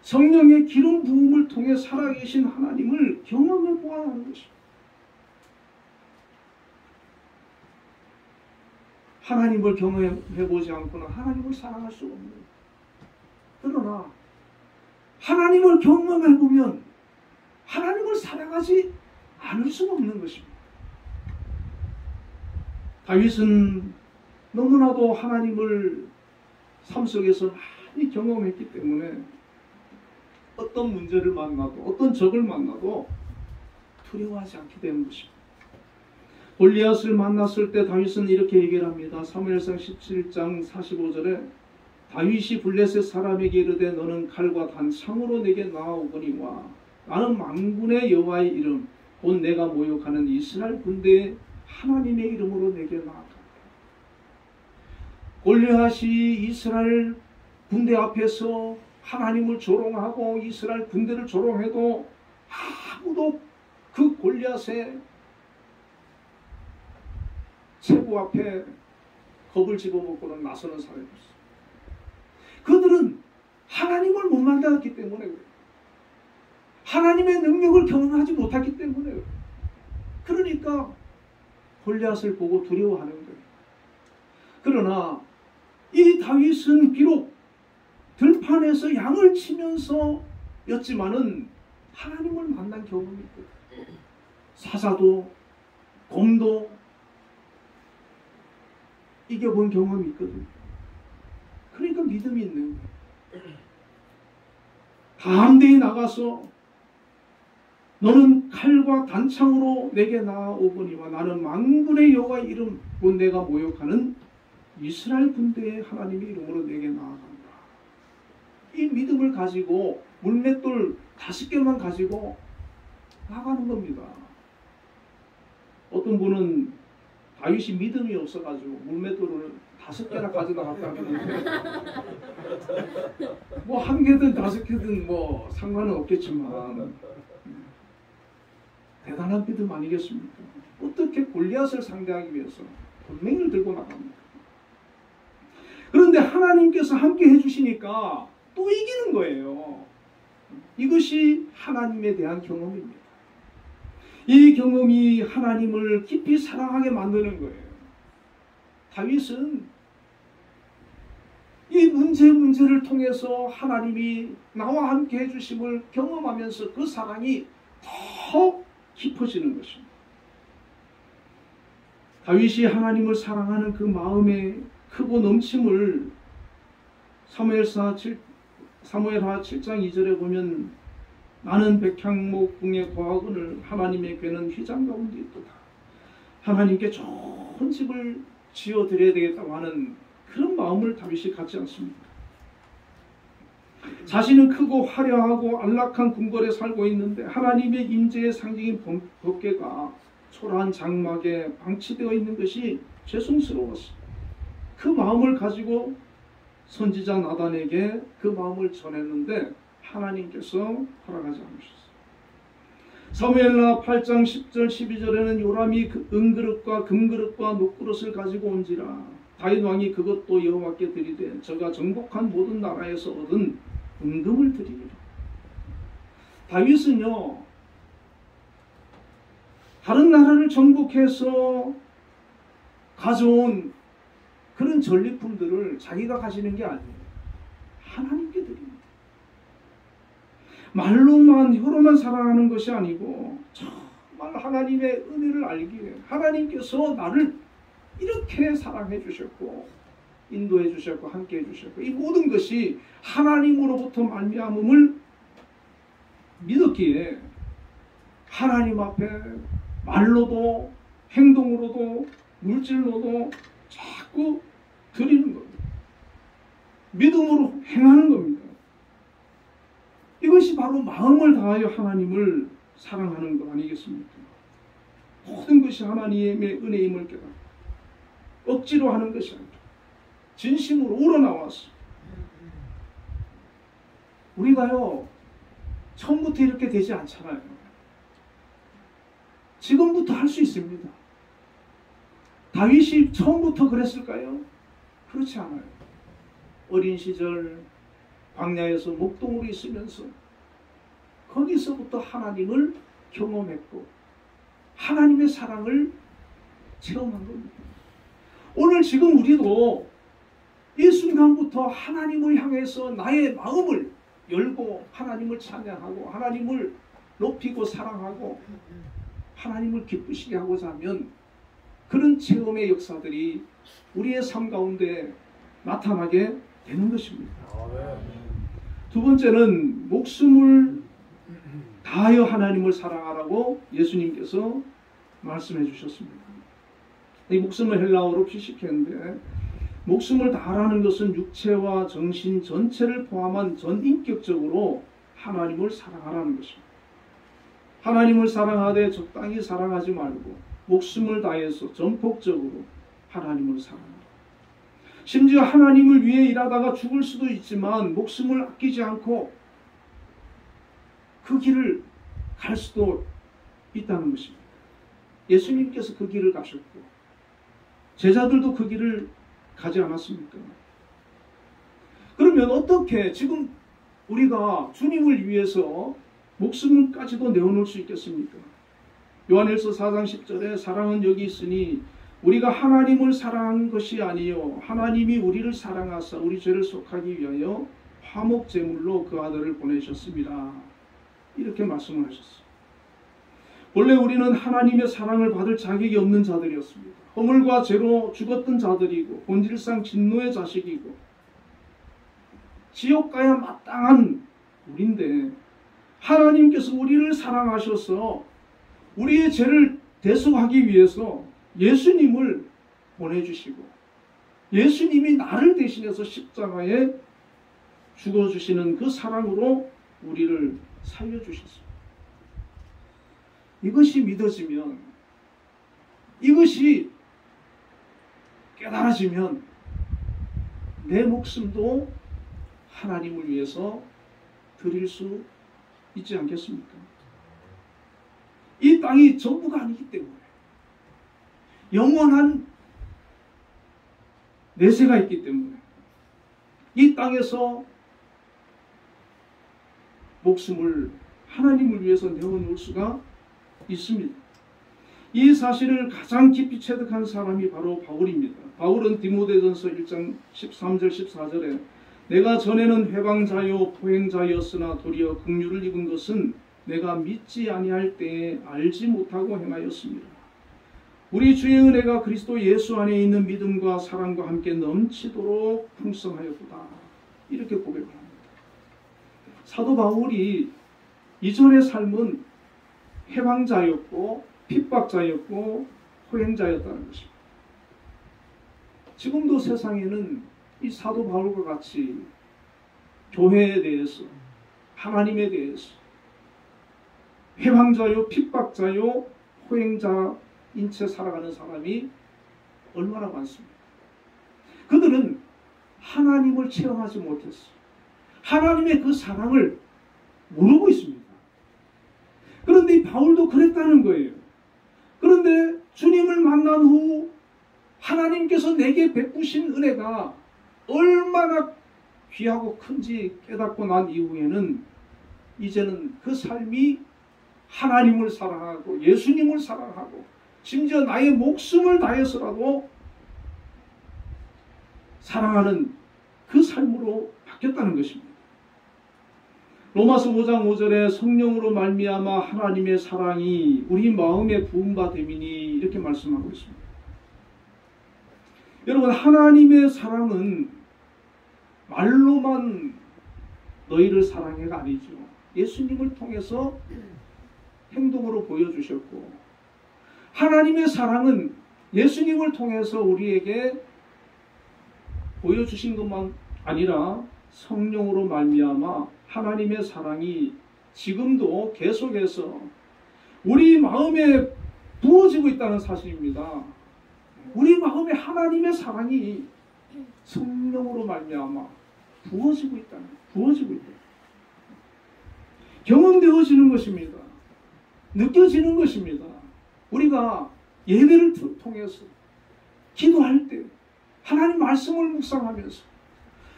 성령의 기름 부음을 통해 살아계신 하나님을 경험해 보아야 하는 것입니다. 하나님을 경험해 보지 않고는 하나님을 사랑할 수가 없는 거예요. 그러나 하나님을 경험해 보면 하나님을 사랑하지 않을 수가 없는 것입니다. 다윗은 너무나도 하나님을 삶 속에서 많이 경험했기 때문에 어떤 문제를 만나도 어떤 적을 만나도 두려워하지 않게 되는 것입니다. 골리앗을 만났을 때 다윗은 이렇게 얘기를 합니다. 사무엘상 17장 45절에 다윗이 블레셋 사람에게 이르되 너는 칼과 단창으로 내게 나아오거니와 나는 만군의 여호와의 이름 곧 내가 모욕하는 이스라엘 군대의 하나님의 이름으로 내게 나아가. 골리앗이 이스라엘 군대 앞에서 하나님을 조롱하고 이스라엘 군대를 조롱해도 아무도 그 골리앗의 체부 앞에 겁을 집어먹고는 나서는 사람이 없어요. 그들은 하나님을 못 만났기 때문에 그래요. 하나님의 능력을 경험하지 못했기 때문에 그래요. 그러니까 골리앗을 보고 두려워하는 거예요. 그러나 이 다윗은 비록 들판에서 양을 치면서 였지만은 하나님을 만난 경험이 있거든요. 사자도 곰도 이겨본 경험이 있거든요. 그러니까 믿음이 있는 거예요. 담대히 나가서 너는 칼과 단창으로 내게 나아오거니와 나는 만군의 여호와의 이름 곧 내가 모욕하는 이스라엘 군대의 하나님의 이름으로 내게 나아간다. 이 믿음을 가지고 물맷돌 5개만 가지고 나가는 겁니다. 어떤 분은 다윗이 믿음이 없어가지고 물맷돌을 5개나 가져나갔다는데 뭐 1개든 5개든 뭐 상관은 없겠지만 대단한 믿음 아니겠습니까? 어떻게 골리앗을 상대하기 위해서 돌멩이를 들고 나갑니까? 그런데 하나님께서 함께 해주시니까 또 이기는 거예요. 이것이 하나님에 대한 경험입니다. 이 경험이 하나님을 깊이 사랑하게 만드는 거예요. 다윗은 이 문제를 통해서 하나님이 나와 함께 해주심을 경험하면서 그 사랑이 더 깊어지는 것입니다. 다윗이 하나님을 사랑하는 그 마음의 크고 넘침을 사무엘하 7장 2절에 보면 나는 백향목 궁에 거하거늘 하나님의 궤는 휘장 가운데 있도다. 하나님께 좋은 집을 지어드려야 되겠다고 하는 그런 마음을 다윗이 갖지 않습니다. 자신은 크고 화려하고 안락한 궁궐에 살고 있는데 하나님의 임재의 상징인 법궤가 초라한 장막에 방치되어 있는 것이 죄송스러웠습니다. 그 마음을 가지고 선지자 나단에게 그 마음을 전했는데 하나님께서 허락하지 않으셨어요. 사무엘하 8장 10절 12절에는 요람이 은그릇과 금그릇과 녹그릇을 가지고 온지라 다윗 왕이 그것도 여호와께 드리되 저가 정복한 모든 나라에서 얻은 은금을 드리리라. 다윗은요 다른 나라를 정복해서 가져온 그런 전리품들을 자기가 가지는 게 아니에요. 하나님께 드립니다. 말로만 혀로만 사랑하는 것이 아니고 정말 하나님의 은혜를 알기에 하나님께서 나를 이렇게 사랑해 주셨고 인도해 주셨고 함께 해 주셨고 이 모든 것이 하나님으로부터 말미암음을 믿었기에 하나님 앞에 말로도 행동으로도 물질로도 자꾸 드리는 겁니다. 믿음으로 행하는 겁니다. 이것이 바로 마음을 다하여 하나님을 사랑하는 것 아니겠습니까? 모든 것이 하나님의 은혜임을 깨닫고 억지로 하는 것이 아니라 진심으로 우러나와서 우리가요 처음부터 이렇게 되지 않잖아요. 지금부터 할 수 있습니다. 다윗이 처음부터 그랬을까요? 그렇지 않아요. 어린 시절 광야에서 목동으로 있으면서 거기서부터 하나님을 경험했고 하나님의 사랑을 체험한 겁니다. 오늘 지금 우리도 이 순간부터 하나님을 향해서 나의 마음을 열고 하나님을 찬양하고 하나님을 높이고 사랑하고 하나님을 기쁘시게 하고자 하면 그런 체험의 역사들이 우리의 삶 가운데 나타나게 되는 것입니다. 두 번째는 목숨을 다하여 하나님을 사랑하라고 예수님께서 말씀해 주셨습니다. 이 목숨을 헬라어로 피식했는데 목숨을 다하라는 것은 육체와 정신 전체를 포함한 전인격적으로 하나님을 사랑하라는 것입니다. 하나님을 사랑하되 적당히 사랑하지 말고 목숨을 다해서 전폭적으로 하나님을 사랑하라. 심지어 하나님을 위해 일하다가 죽을 수도 있지만 목숨을 아끼지 않고 그 길을 갈 수도 있다는 것입니다. 예수님께서 그 길을 가셨고 제자들도 그 길을 가지 않았습니까? 그러면 어떻게 지금 우리가 주님을 위해서 목숨까지도 내어놓을 수 있겠습니까? 요한일서 4장 10절에 사랑은 여기 있으니 우리가 하나님을 사랑한 것이 아니요 하나님이 우리를 사랑하사 우리 죄를 속하기 위하여 화목제물로 그 아들을 보내셨습니다. 이렇게 말씀을 하셨어요. 원래 우리는 하나님의 사랑을 받을 자격이 없는 자들이었습니다. 허물과 죄로 죽었던 자들이고 본질상 진노의 자식이고 지옥 가야 마땅한 우리인데 하나님께서 우리를 사랑하셔서 우리의 죄를 대속하기 위해서 예수님을 보내주시고 예수님이 나를 대신해서 십자가에 죽어주시는 그 사랑으로 우리를 살려주셨습니다. 이것이 믿어지면, 이것이 깨달아지면 내 목숨도 하나님을 위해서 드릴 수 있지 않겠습니까? 이 땅이 전부가 아니기 때문에, 영원한 내세가 있기 때문에 이 땅에서 목숨을 하나님을 위해서 내어놓을 수가 있습니다. 이 사실을 가장 깊이 체득한 사람이 바로 바울입니다. 바울은 디모데전서 1장 13절 14절에 내가 전에는 회방자요 포행자였으나 도리어 긍휼을 입은 것은 내가 믿지 아니할 때에 알지 못하고 행하였습니다. 우리 주의 은혜가 그리스도 예수 안에 있는 믿음과 사랑과 함께 넘치도록 풍성하였도다. 이렇게 고백을 합니다. 사도 바울이 이전의 삶은 해방자였고 핍박자였고 호행자였다는 것입니다. 지금도 세상에는 이 사도 바울과 같이 교회에 대해서, 하나님에 대해서 해방자요 핍박자요 호행자인 채 살아가는 사람이 얼마나 많습니까? 그들은 하나님을 체험하지 못했어요. 하나님의 그 사랑을 모르고 있습니다. 그런데 이 바울도 그랬다는 거예요. 그런데 주님을 만난 후 하나님께서 내게 베푸신 은혜가 얼마나 귀하고 큰지 깨닫고 난 이후에는 이제는 그 삶이 하나님을 사랑하고 예수님을 사랑하고 심지어 나의 목숨을 다해서라도 사랑하는 그 삶으로 바뀌었다는 것입니다. 로마서 5장 5절에 성령으로 말미암아 하나님의 사랑이 우리 마음에 부은 바 됨이니 이렇게 말씀하고 있습니다. 여러분, 하나님의 사랑은 말로만 너희를 사랑해가 아니죠. 예수님을 통해서 행동으로 보여주셨고, 하나님의 사랑은 예수님을 통해서 우리에게 보여주신 것만 아니라 성령으로 말미암아 하나님의 사랑이 지금도 계속해서 우리 마음에 부어지고 있다는 사실입니다. 우리 마음에 하나님의 사랑이 성령으로 말미암아 부어지고 있다. 경험되어지는 것입니다. 느껴지는 것입니다. 우리가 예배를 통해서 기도할 때 하나님 말씀을 묵상하면서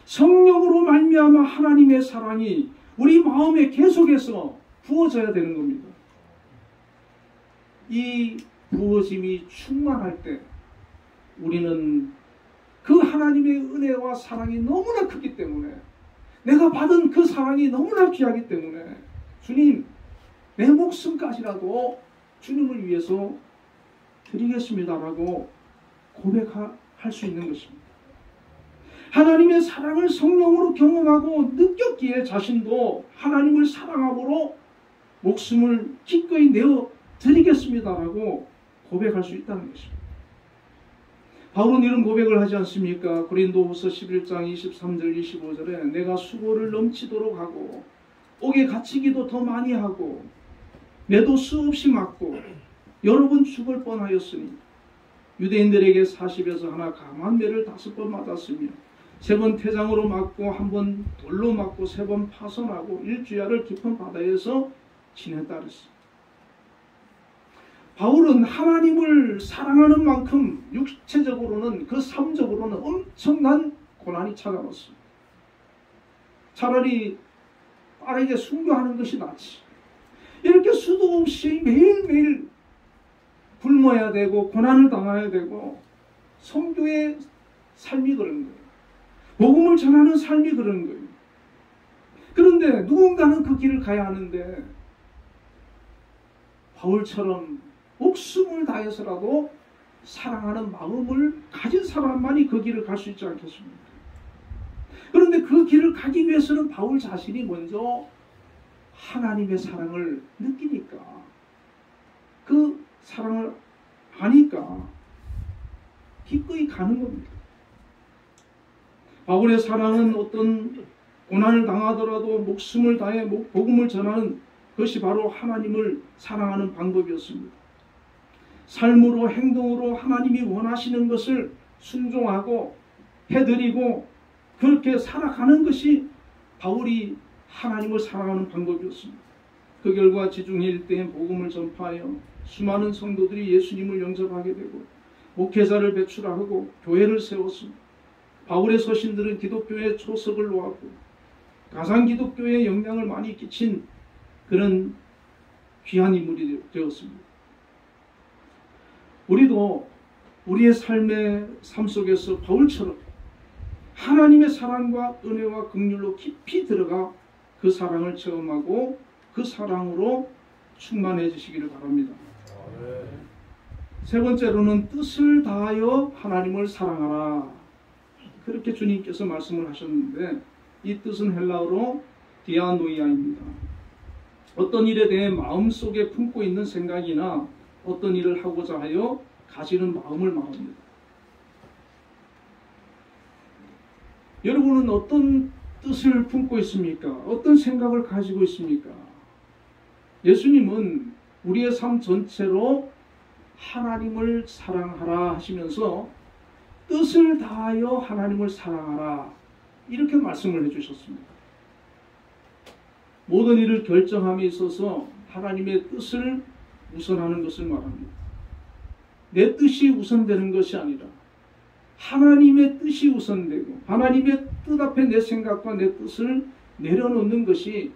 성령으로 말미암아 하나님의 사랑이 우리 마음에 계속해서 부어져야 되는 겁니다. 이 부어짐이 충만할 때 우리는 그 하나님의 은혜와 사랑이 너무나 크기 때문에, 내가 받은 그 사랑이 너무나 귀하기 때문에 주님, 내 목숨까지라도 주님을 위해서 드리겠습니다라고 고백할 수 있는 것입니다. 하나님의 사랑을 성령으로 경험하고 느꼈기에 자신도 하나님을 사랑함으로 목숨을 기꺼이 내어 드리겠습니다라고 고백할 수 있다는 것입니다. 바울은 이런 고백을 하지 않습니까? 고린도후서 11장 23절 25절에 내가 수고를 넘치도록 하고 옥에 갇히기도 더 많이 하고 매도 수없이 맞고 여러 번 죽을 뻔하였으니 유대인들에게 40에서 하나 강한 매를 5번 맞았으며 3번 태장으로 맞고 1번 돌로 맞고 3번 파손하고 일주야를 깊은 바다에서 지냈다 그랬습니다. 바울은 하나님을 사랑하는 만큼 육체적으로는, 그 삶적으로는 엄청난 고난이 찾아왔습니다. 차라리 빠르게 순교하는 것이 낫지. 이렇게 수도 없이 매일매일 굶어야 되고 고난을 당해야 되고, 선교의 삶이 그런 거예요. 복음을 전하는 삶이 그런 거예요. 그런데 누군가는 그 길을 가야 하는데 바울처럼 목숨을 다해서라도 사랑하는 마음을 가진 사람만이 그 길을 갈 수 있지 않겠습니까? 그런데 그 길을 가기 위해서는 바울 자신이 먼저 하나님의 사랑을 느끼니까, 그 사랑을 아니까 기꺼이 가는 겁니다. 바울의 사랑은 어떤 고난을 당하더라도 목숨을 다해 복음을 전하는 그것이 바로 하나님을 사랑하는 방법이었습니다. 삶으로 행동으로 하나님이 원하시는 것을 순종하고 해드리고 그렇게 살아가는 것이 바울이 하나님을 사랑하는 방법이었습니다. 그 결과 지중해 일대에 복음을 전파하여 수많은 성도들이 예수님을 영접하게 되고 목회자를 배출하고 교회를 세웠습니다. 바울의 서신들은 기독교의 초석을 놓았고 가상 기독교에 영향을 많이 끼친 그런 귀한 인물이 되었습니다. 우리도 우리의 삶 속에서 바울처럼 하나님의 사랑과 은혜와 긍휼로 깊이 들어가 그 사랑을 체험하고 그 사랑으로 충만해지시기를 바랍니다. 세 번째로는 뜻을 다하여 하나님을 사랑하라. 그렇게 주님께서 말씀을 하셨는데 이 뜻은 헬라어로 디아노이아입니다. 어떤 일에 대해 마음속에 품고 있는 생각이나 어떤 일을 하고자 하여 가지는 마음을 말합니다. 여러분은 어떤 뜻을 품고 있습니까? 어떤 생각을 가지고 있습니까? 예수님은 우리의 삶 전체로 하나님을 사랑하라 하시면서 뜻을 다하여 하나님을 사랑하라 이렇게 말씀을 해주셨습니다. 모든 일을 결정함에 있어서 하나님의 뜻을 우선하는 것을 말합니다. 내 뜻이 우선되는 것이 아니라 하나님의 뜻이 우선되고 하나님의 뜻 앞에 내 생각과 내 뜻을 내려놓는 것이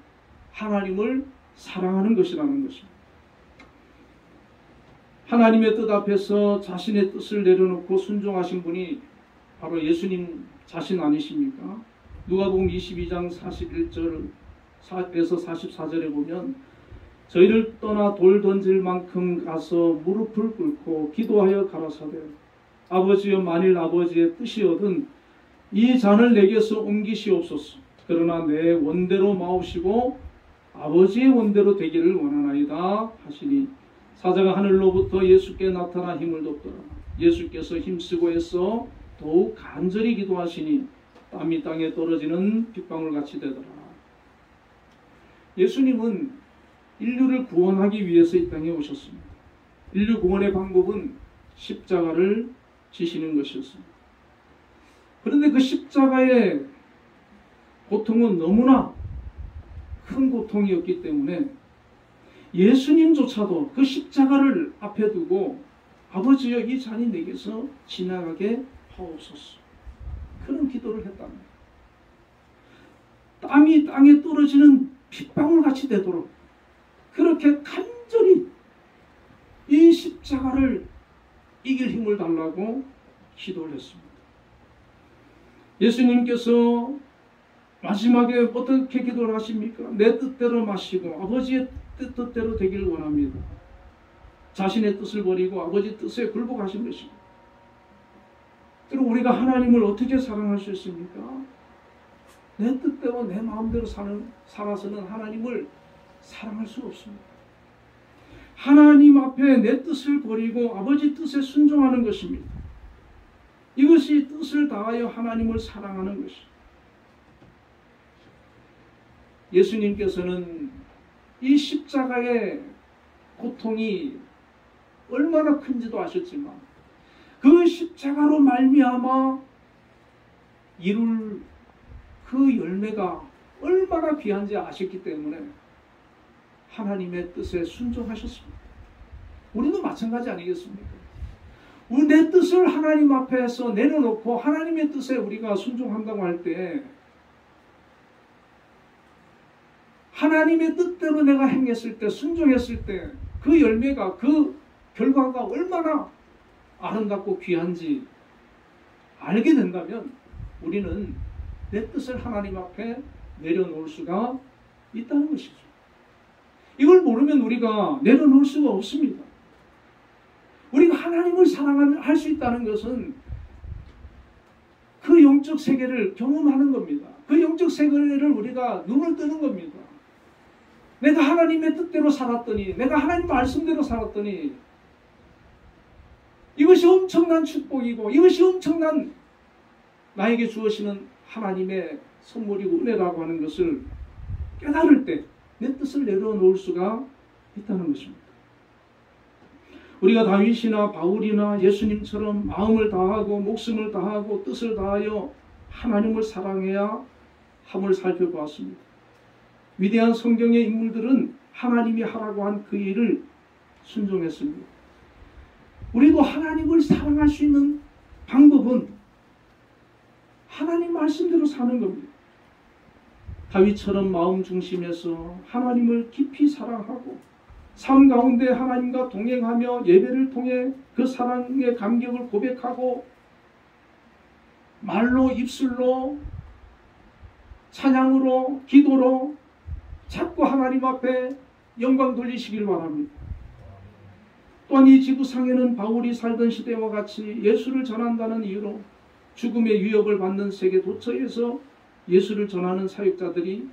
하나님을 사랑하는 것이라는 것입니다. 하나님의 뜻 앞에서 자신의 뜻을 내려놓고 순종하신 분이 바로 예수님 자신 아니십니까? 누가복음 22장 41절에서 44절에 보면 저희를 떠나 돌 던질 만큼 가서 무릎을 꿇고 기도하여 가라사대 아버지여 만일 아버지의 뜻이거든 이 잔을 내게서 옮기시옵소서. 그러나 내 원대로 마옵시고 아버지의 원대로 되기를 원하나이다 하시니 사자가 하늘로부터 예수께 나타나 힘을 돋더라. 예수께서 힘쓰고 애써 더욱 간절히 기도하시니 땀이 땅에 떨어지는 빗방울같이 되더라. 예수님은 인류를 구원하기 위해서 이 땅에 오셨습니다. 인류 구원의 방법은 십자가를 지시는 것이었습니다. 그런데 그 십자가의 고통은 너무나 큰 고통이었기 때문에 예수님조차도 그 십자가를 앞에 두고 아버지여 이 잔이 내게서 지나가게 하옵소서 그런 기도를 했답니다. 땀이 땅에 떨어지는 빗방울같이 되도록 그렇게 간절히 이 십자가를 이길 힘을 달라고 기도를 했습니다. 예수님께서 마지막에 어떻게 기도를 하십니까? 내 뜻대로 마시고 아버지의 뜻대로 되기를 원합니다. 자신의 뜻을 버리고 아버지 뜻에 굴복하신 것입니다. 그리고 우리가 하나님을 어떻게 사랑할 수 있습니까? 내 뜻대로 내 마음대로 살아서는 하나님을 사랑할 수 없습니다. 하나님 앞에 내 뜻을 버리고 아버지 뜻에 순종하는 것입니다. 이것이 뜻을 다하여 하나님을 사랑하는 것입니다. 예수님께서는 이 십자가의 고통이 얼마나 큰지도 아셨지만 그 십자가로 말미암아 이룰 그 열매가 얼마나 귀한지 아셨기 때문에 하나님의 뜻에 순종하셨습니다. 우리도 마찬가지 아니겠습니까? 내 뜻을 하나님 앞에서 내려놓고 하나님의 뜻에 우리가 순종한다고 할 때 하나님의 뜻대로 내가 행했을 때 순종했을 때 그 열매가 그 결과가 얼마나 아름답고 귀한지 알게 된다면 우리는 내 뜻을 하나님 앞에 내려놓을 수가 있다는 것이죠. 이걸 모르면 우리가 내려놓을 수가 없습니다. 우리가 하나님을 사랑할 수 있다는 것은 그 영적 세계를 경험하는 겁니다. 그 영적 세계를 우리가 눈을 뜨는 겁니다. 내가 하나님의 뜻대로 살았더니 내가 하나님 말씀대로 살았더니 이것이 엄청난 축복이고 이것이 엄청난 나에게 주어지는 하나님의 선물이고 은혜라고 하는 것을 깨달을 때 내 뜻을 내려놓을 수가 있다는 것입니다. 우리가 다윗이나 바울이나 예수님처럼 마음을 다하고 목숨을 다하고 뜻을 다하여 하나님을 사랑해야 함을 살펴보았습니다. 위대한 성경의 인물들은 하나님이 하라고 한 그 일을 순종했습니다. 우리도 하나님을 사랑할 수 있는 방법은 하나님 말씀대로 사는 겁니다. 다윗처럼 마음 중심에서 하나님을 깊이 사랑하고 삶 가운데 하나님과 동행하며 예배를 통해 그 사랑의 감격을 고백하고 말로 입술로 찬양으로 기도로 자꾸 하나님 앞에 영광 돌리시길 바랍니다. 또한 이 지구상에는 바울이 살던 시대와 같이 예수를 전한다는 이유로 죽음의 위협을 받는 세계 도처에서 예수를 전하는 사역자들이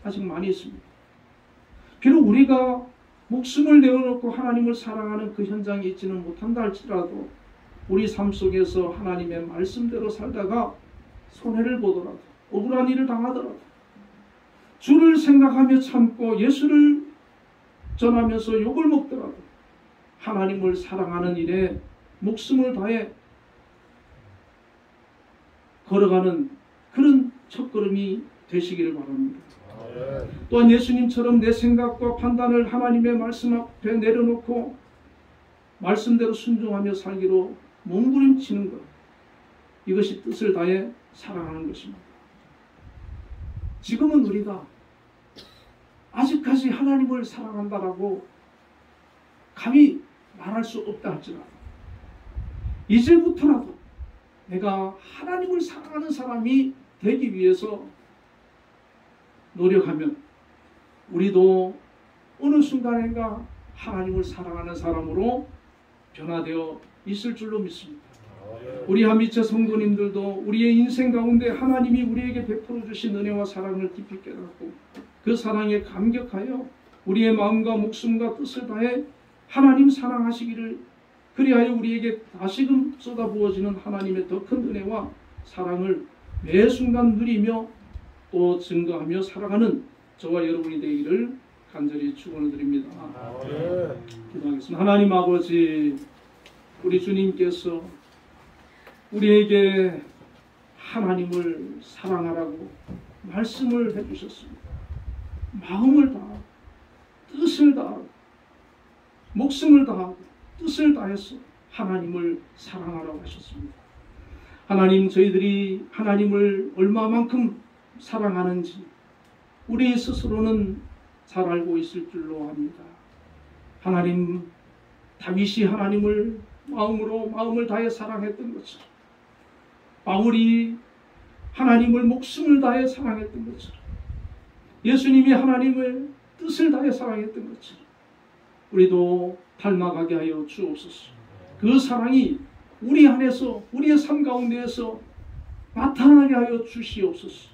아직 많이 있습니다. 비록 우리가 목숨을 내어놓고 하나님을 사랑하는 그 현장에 있지는 못한다 할지라도 우리 삶 속에서 하나님의 말씀대로 살다가 손해를 보더라도 억울한 일을 당하더라도 주를 생각하며 참고 예수를 전하면서 욕을 먹더라도 하나님을 사랑하는 일에 목숨을 다해 걸어가는 그런 첫걸음이 되시기를 바랍니다. 또한 예수님처럼 내 생각과 판단을 하나님의 말씀 앞에 내려놓고 말씀대로 순종하며 살기로 몸부림치는 것, 이것이 뜻을 다해 사랑하는 것입니다. 지금은 우리가 아직까지 하나님을 사랑한다라고 감히 말할 수 없다 할지라도 이제부터라도 내가 하나님을 사랑하는 사람이 되기 위해서 노력하면 우리도 어느 순간인가 하나님을 사랑하는 사람으로 변화되어 있을 줄로 믿습니다. 우리 한미처 성도님들도 우리의 인생 가운데 하나님이 우리에게 베풀어 주신 은혜와 사랑을 깊이 깨닫고 그 사랑에 감격하여 우리의 마음과 목숨과 뜻을 다해 하나님 사랑하시기를, 그리하여 우리에게 다시금 쏟아부어지는 하나님의 더 큰 은혜와 사랑을 매 순간 누리며 또 증거하며 살아가는 저와 여러분이 되기를 간절히 축원을 드립니다. 기도하겠습니다. 하나님 아버지, 우리 주님께서 우리에게 하나님을 사랑하라고 말씀을 해주셨습니다. 마음을 다하고 뜻을 다하고 목숨을 다하고 뜻을 다해서 하나님을 사랑하라고 하셨습니다. 하나님, 저희들이 하나님을 얼마만큼 사랑하는지 우리 스스로는 잘 알고 있을 줄로 압니다. 하나님, 다윗이 하나님을 마음을 다해 사랑했던 것처럼, 바울이 하나님을 목숨을 다해 사랑했던 것처럼, 예수님이 하나님을 뜻을 다해 사랑했던 것처럼 우리도 닮아가게 하여 주옵소서. 그 사랑이 우리 안에서, 우리의 삶 가운데에서 나타나게 하여 주시옵소서.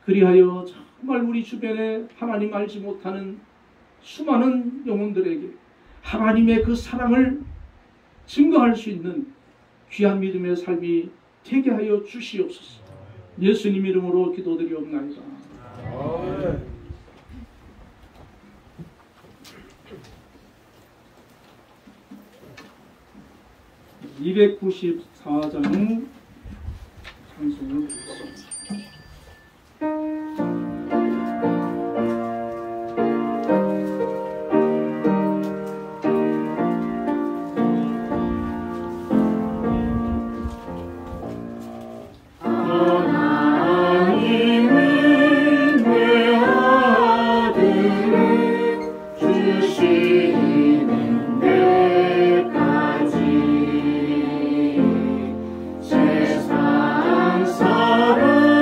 그리하여 정말 우리 주변에 하나님 알지 못하는 수많은 영혼들에게 하나님의 그 사랑을 증거할 수 있는 귀한 믿음의 삶이 되게 하여 주시옵소서. 예수님 이름으로 기도드리옵나이다. 294장 찬송을 드리겠습니다. 세상 사람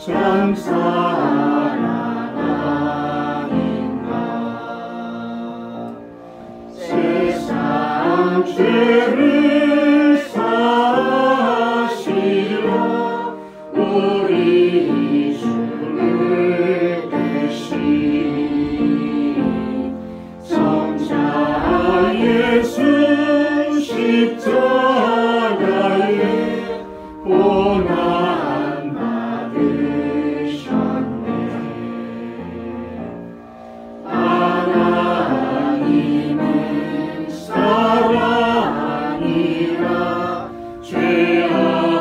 참 사랑 아닌가. 세상 죄를 사시려 우리 주를 대신 성자 예수 십자가에 고난 받으셨네. 하나님은 사랑이라 죄악에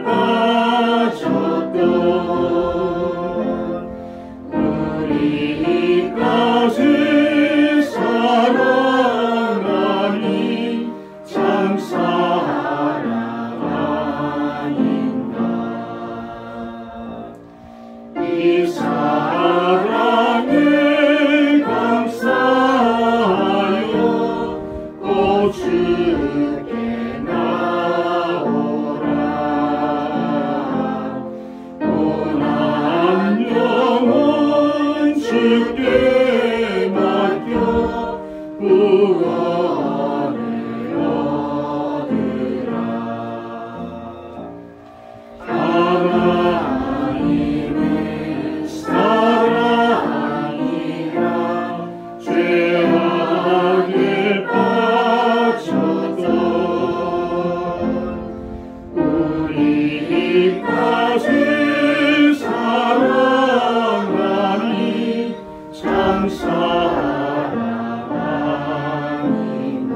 빠졌던 우리까지 사랑하니 참 사랑 아닌가. 이 사랑에 감사하여 오 주께 나오라. 고난 영혼 주께 맡겨 구원을 얻으라. 하나님은 사랑이라 죄악에 빠졌던 우리까지 사랑하니 참 사랑 아닌가.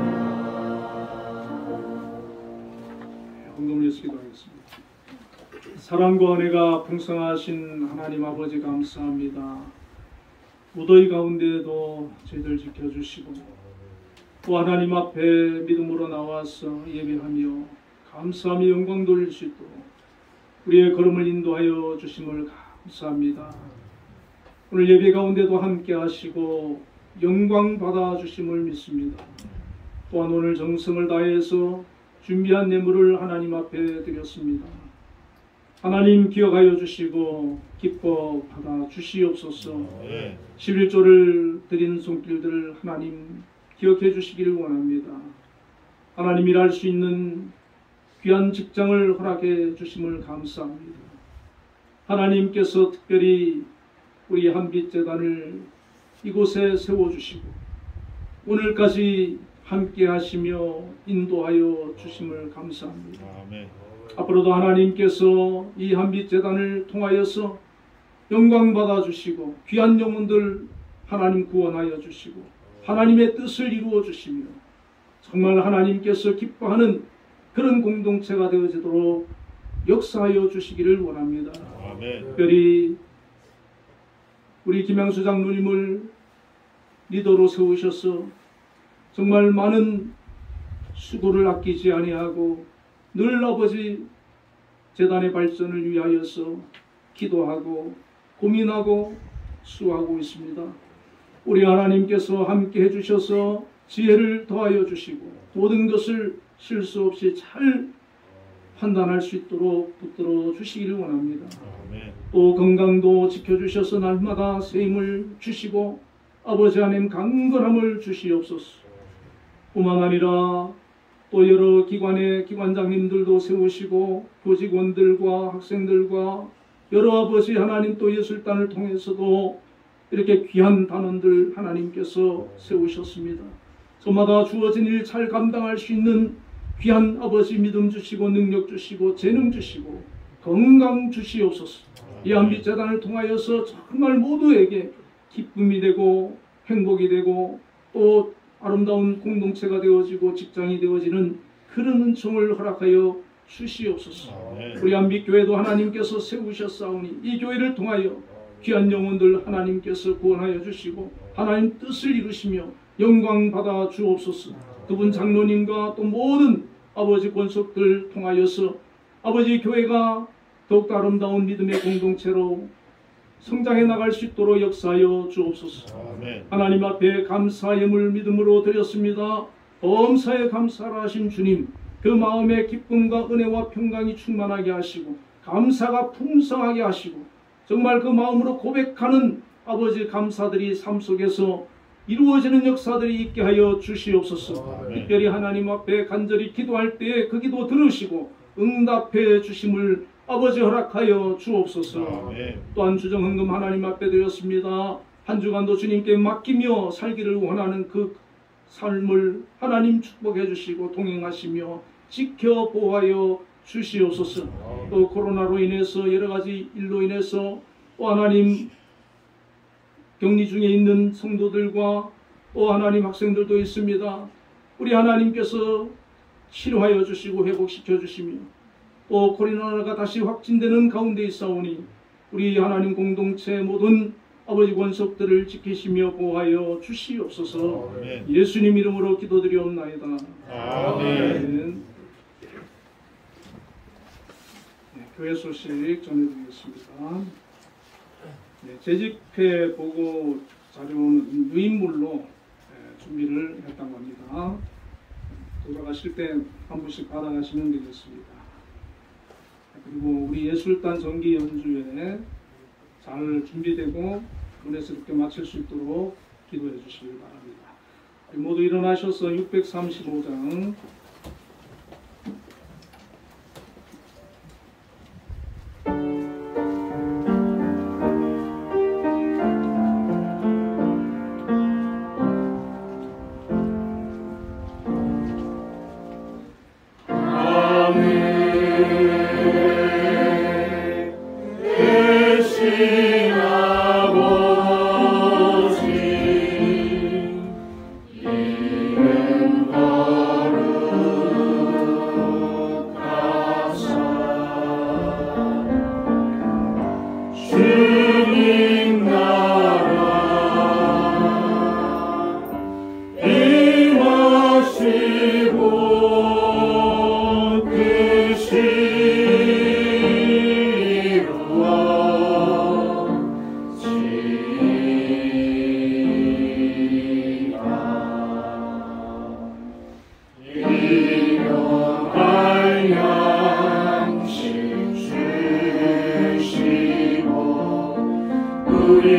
헌금을 예수 기도하겠습니다. 사랑과 은혜가 풍성하신 하나님 아버지 감사합니다. 무더위 가운데에도 저희들 지켜주시고 또 하나님 앞에 믿음으로 나와서 예배하며 감사하며 영광 돌릴 수 있도록 우리의 걸음을 인도하여 주심을 감사합니다. 오늘 예배 가운데도 함께 하시고 영광 받아 주심을 믿습니다. 또한 오늘 정성을 다해서 준비한 예물을 하나님 앞에 드렸습니다. 하나님 기억하여 주시고 기뻐 받아 주시옵소서. 11조를 드린 손길들을 하나님 기억해 주시기를 원합니다. 하나님 일할 수 있는 귀한 직장을 허락해 주심을 감사합니다. 하나님께서 특별히 우리 한빛재단을 이곳에 세워주시고 오늘까지 함께 하시며 인도하여 주심을 감사합니다. 아멘. 앞으로도 하나님께서 이 한빛재단을 통하여서 영광 받아 주시고 귀한 영혼들 하나님 구원하여 주시고 하나님의 뜻을 이루어 주시며 정말 하나님께서 기뻐하는 그런 공동체가 되어지도록 역사하여 주시기를 원합니다. 아멘. 특별히 우리 김양수 장로님을 리더로 세우셔서 정말 많은 수고를 아끼지 아니하고 늘 아버지 재단의 발전을 위하여서 기도하고 고민하고 수고하고 있습니다. 우리 하나님께서 함께 해주셔서 지혜를 더하여 주시고 모든 것을 실수 없이 잘 판단할 수 있도록 붙들어 주시기를 원합니다. 아멘. 또 건강도 지켜주셔서 날마다 새 힘을 주시고 아버지 하나님 강건함을 주시옵소서. 뿐만 아니라 또 여러 기관의 기관장님들도 세우시고 교직원들과 학생들과 여러 아버지 하나님 또 예술단을 통해서도 이렇게 귀한 단원들 하나님께서 세우셨습니다. 저마다 주어진 일 잘 감당할 수 있는 귀한 아버지 믿음 주시고 능력 주시고 재능 주시고 건강 주시옵소서. 이 한빛재단을 통하여서 정말 모두에게 기쁨이 되고 행복이 되고 또 아름다운 공동체가 되어지고 직장이 되어지는 그런 은총을 허락하여 주시옵소서. 우리 한빛교회도 하나님께서 세우셨사오니 이 교회를 통하여 귀한 영혼들 하나님께서 구원하여 주시고 하나님 뜻을 이루시며 영광 받아 주옵소서. 그분 장로님과 또 모든 아버지 권속들 통하여서 아버지 교회가 더욱더 아름다운 믿음의 공동체로 성장해 나갈 수 있도록 역사하여 주옵소서. 아멘. 하나님 앞에 감사 예물 믿음으로 드렸습니다. 범사에 감사를 하신 주님, 그 마음의 기쁨과 은혜와 평강이 충만하게 하시고 감사가 풍성하게 하시고 정말 그 마음으로 고백하는 아버지 감사들이 삶 속에서 이루어지는 역사들이 있게 하여 주시옵소서. 특별히 하나님 앞에 간절히 기도할 때에 그 기도 들으시고 응답해 주심을 아버지 허락하여 주옵소서. 또한 주정헌금 하나님 앞에 드렸습니다. 한 주간도 주님께 맡기며 살기를 원하는 그 삶을 하나님 축복해 주시고 동행하시며 지켜 보호하여 주시옵소서. 또 코로나로 인해서 여러 가지 일로 인해서 또 하나님 격리 중에 있는 성도들과 또 하나님 학생들도 있습니다. 우리 하나님께서 치료하여 주시고 회복시켜 주시며 또 코로나가 다시 확진되는 가운데 있사오니 우리 하나님 공동체 모든 아버지 권속들을 지키시며 보호하여 주시옵소서. 예수님 이름으로 기도드리옵나이다. 아멘. 네, 교회 소식 전해드리겠습니다. 네, 재집회 보고 자료는 유인물로 준비를 했다고 합니다. 돌아가실 때 한 분씩 받아가시면 되겠습니다. 그리고 우리 예술단 정기 연주회 잘 준비되고 은혜스럽게 마칠 수 있도록 기도해 주시기 바랍니다. 모두 일어나셔서 635장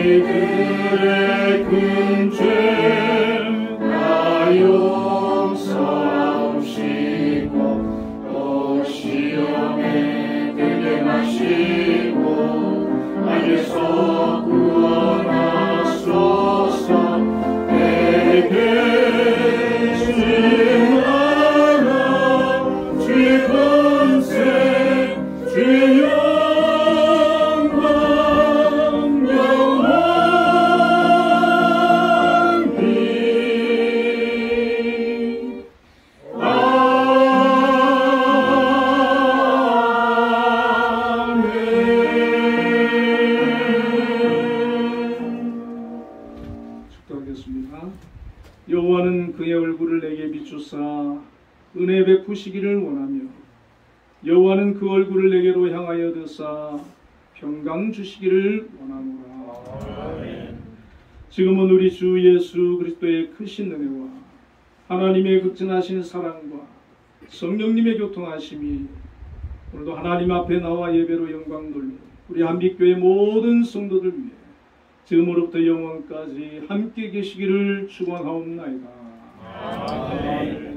우리들의 큰 죄 다 용서하시고 또 시험에 들게 마시고 악에서 구원하소서. 내게 주의 나라 주의 권세 주의 여호와는 그의 얼굴을 내게 비추사 은혜 베푸시기를 원하며 여호와는 그 얼굴을 내게로 향하여 드사 평강 주시기를 원하노라. 아멘. 지금은 우리 주 예수 그리스도의 크신 은혜와 하나님의 극진하신 사랑과 성령님의 교통하심이 오늘도 하나님 앞에 나와 예배로 영광 돌리는 우리 한빛교회 모든 성도들 위해 지금으로부터 영원까지 함께 계시기를 축원하옵나이다. 아멘.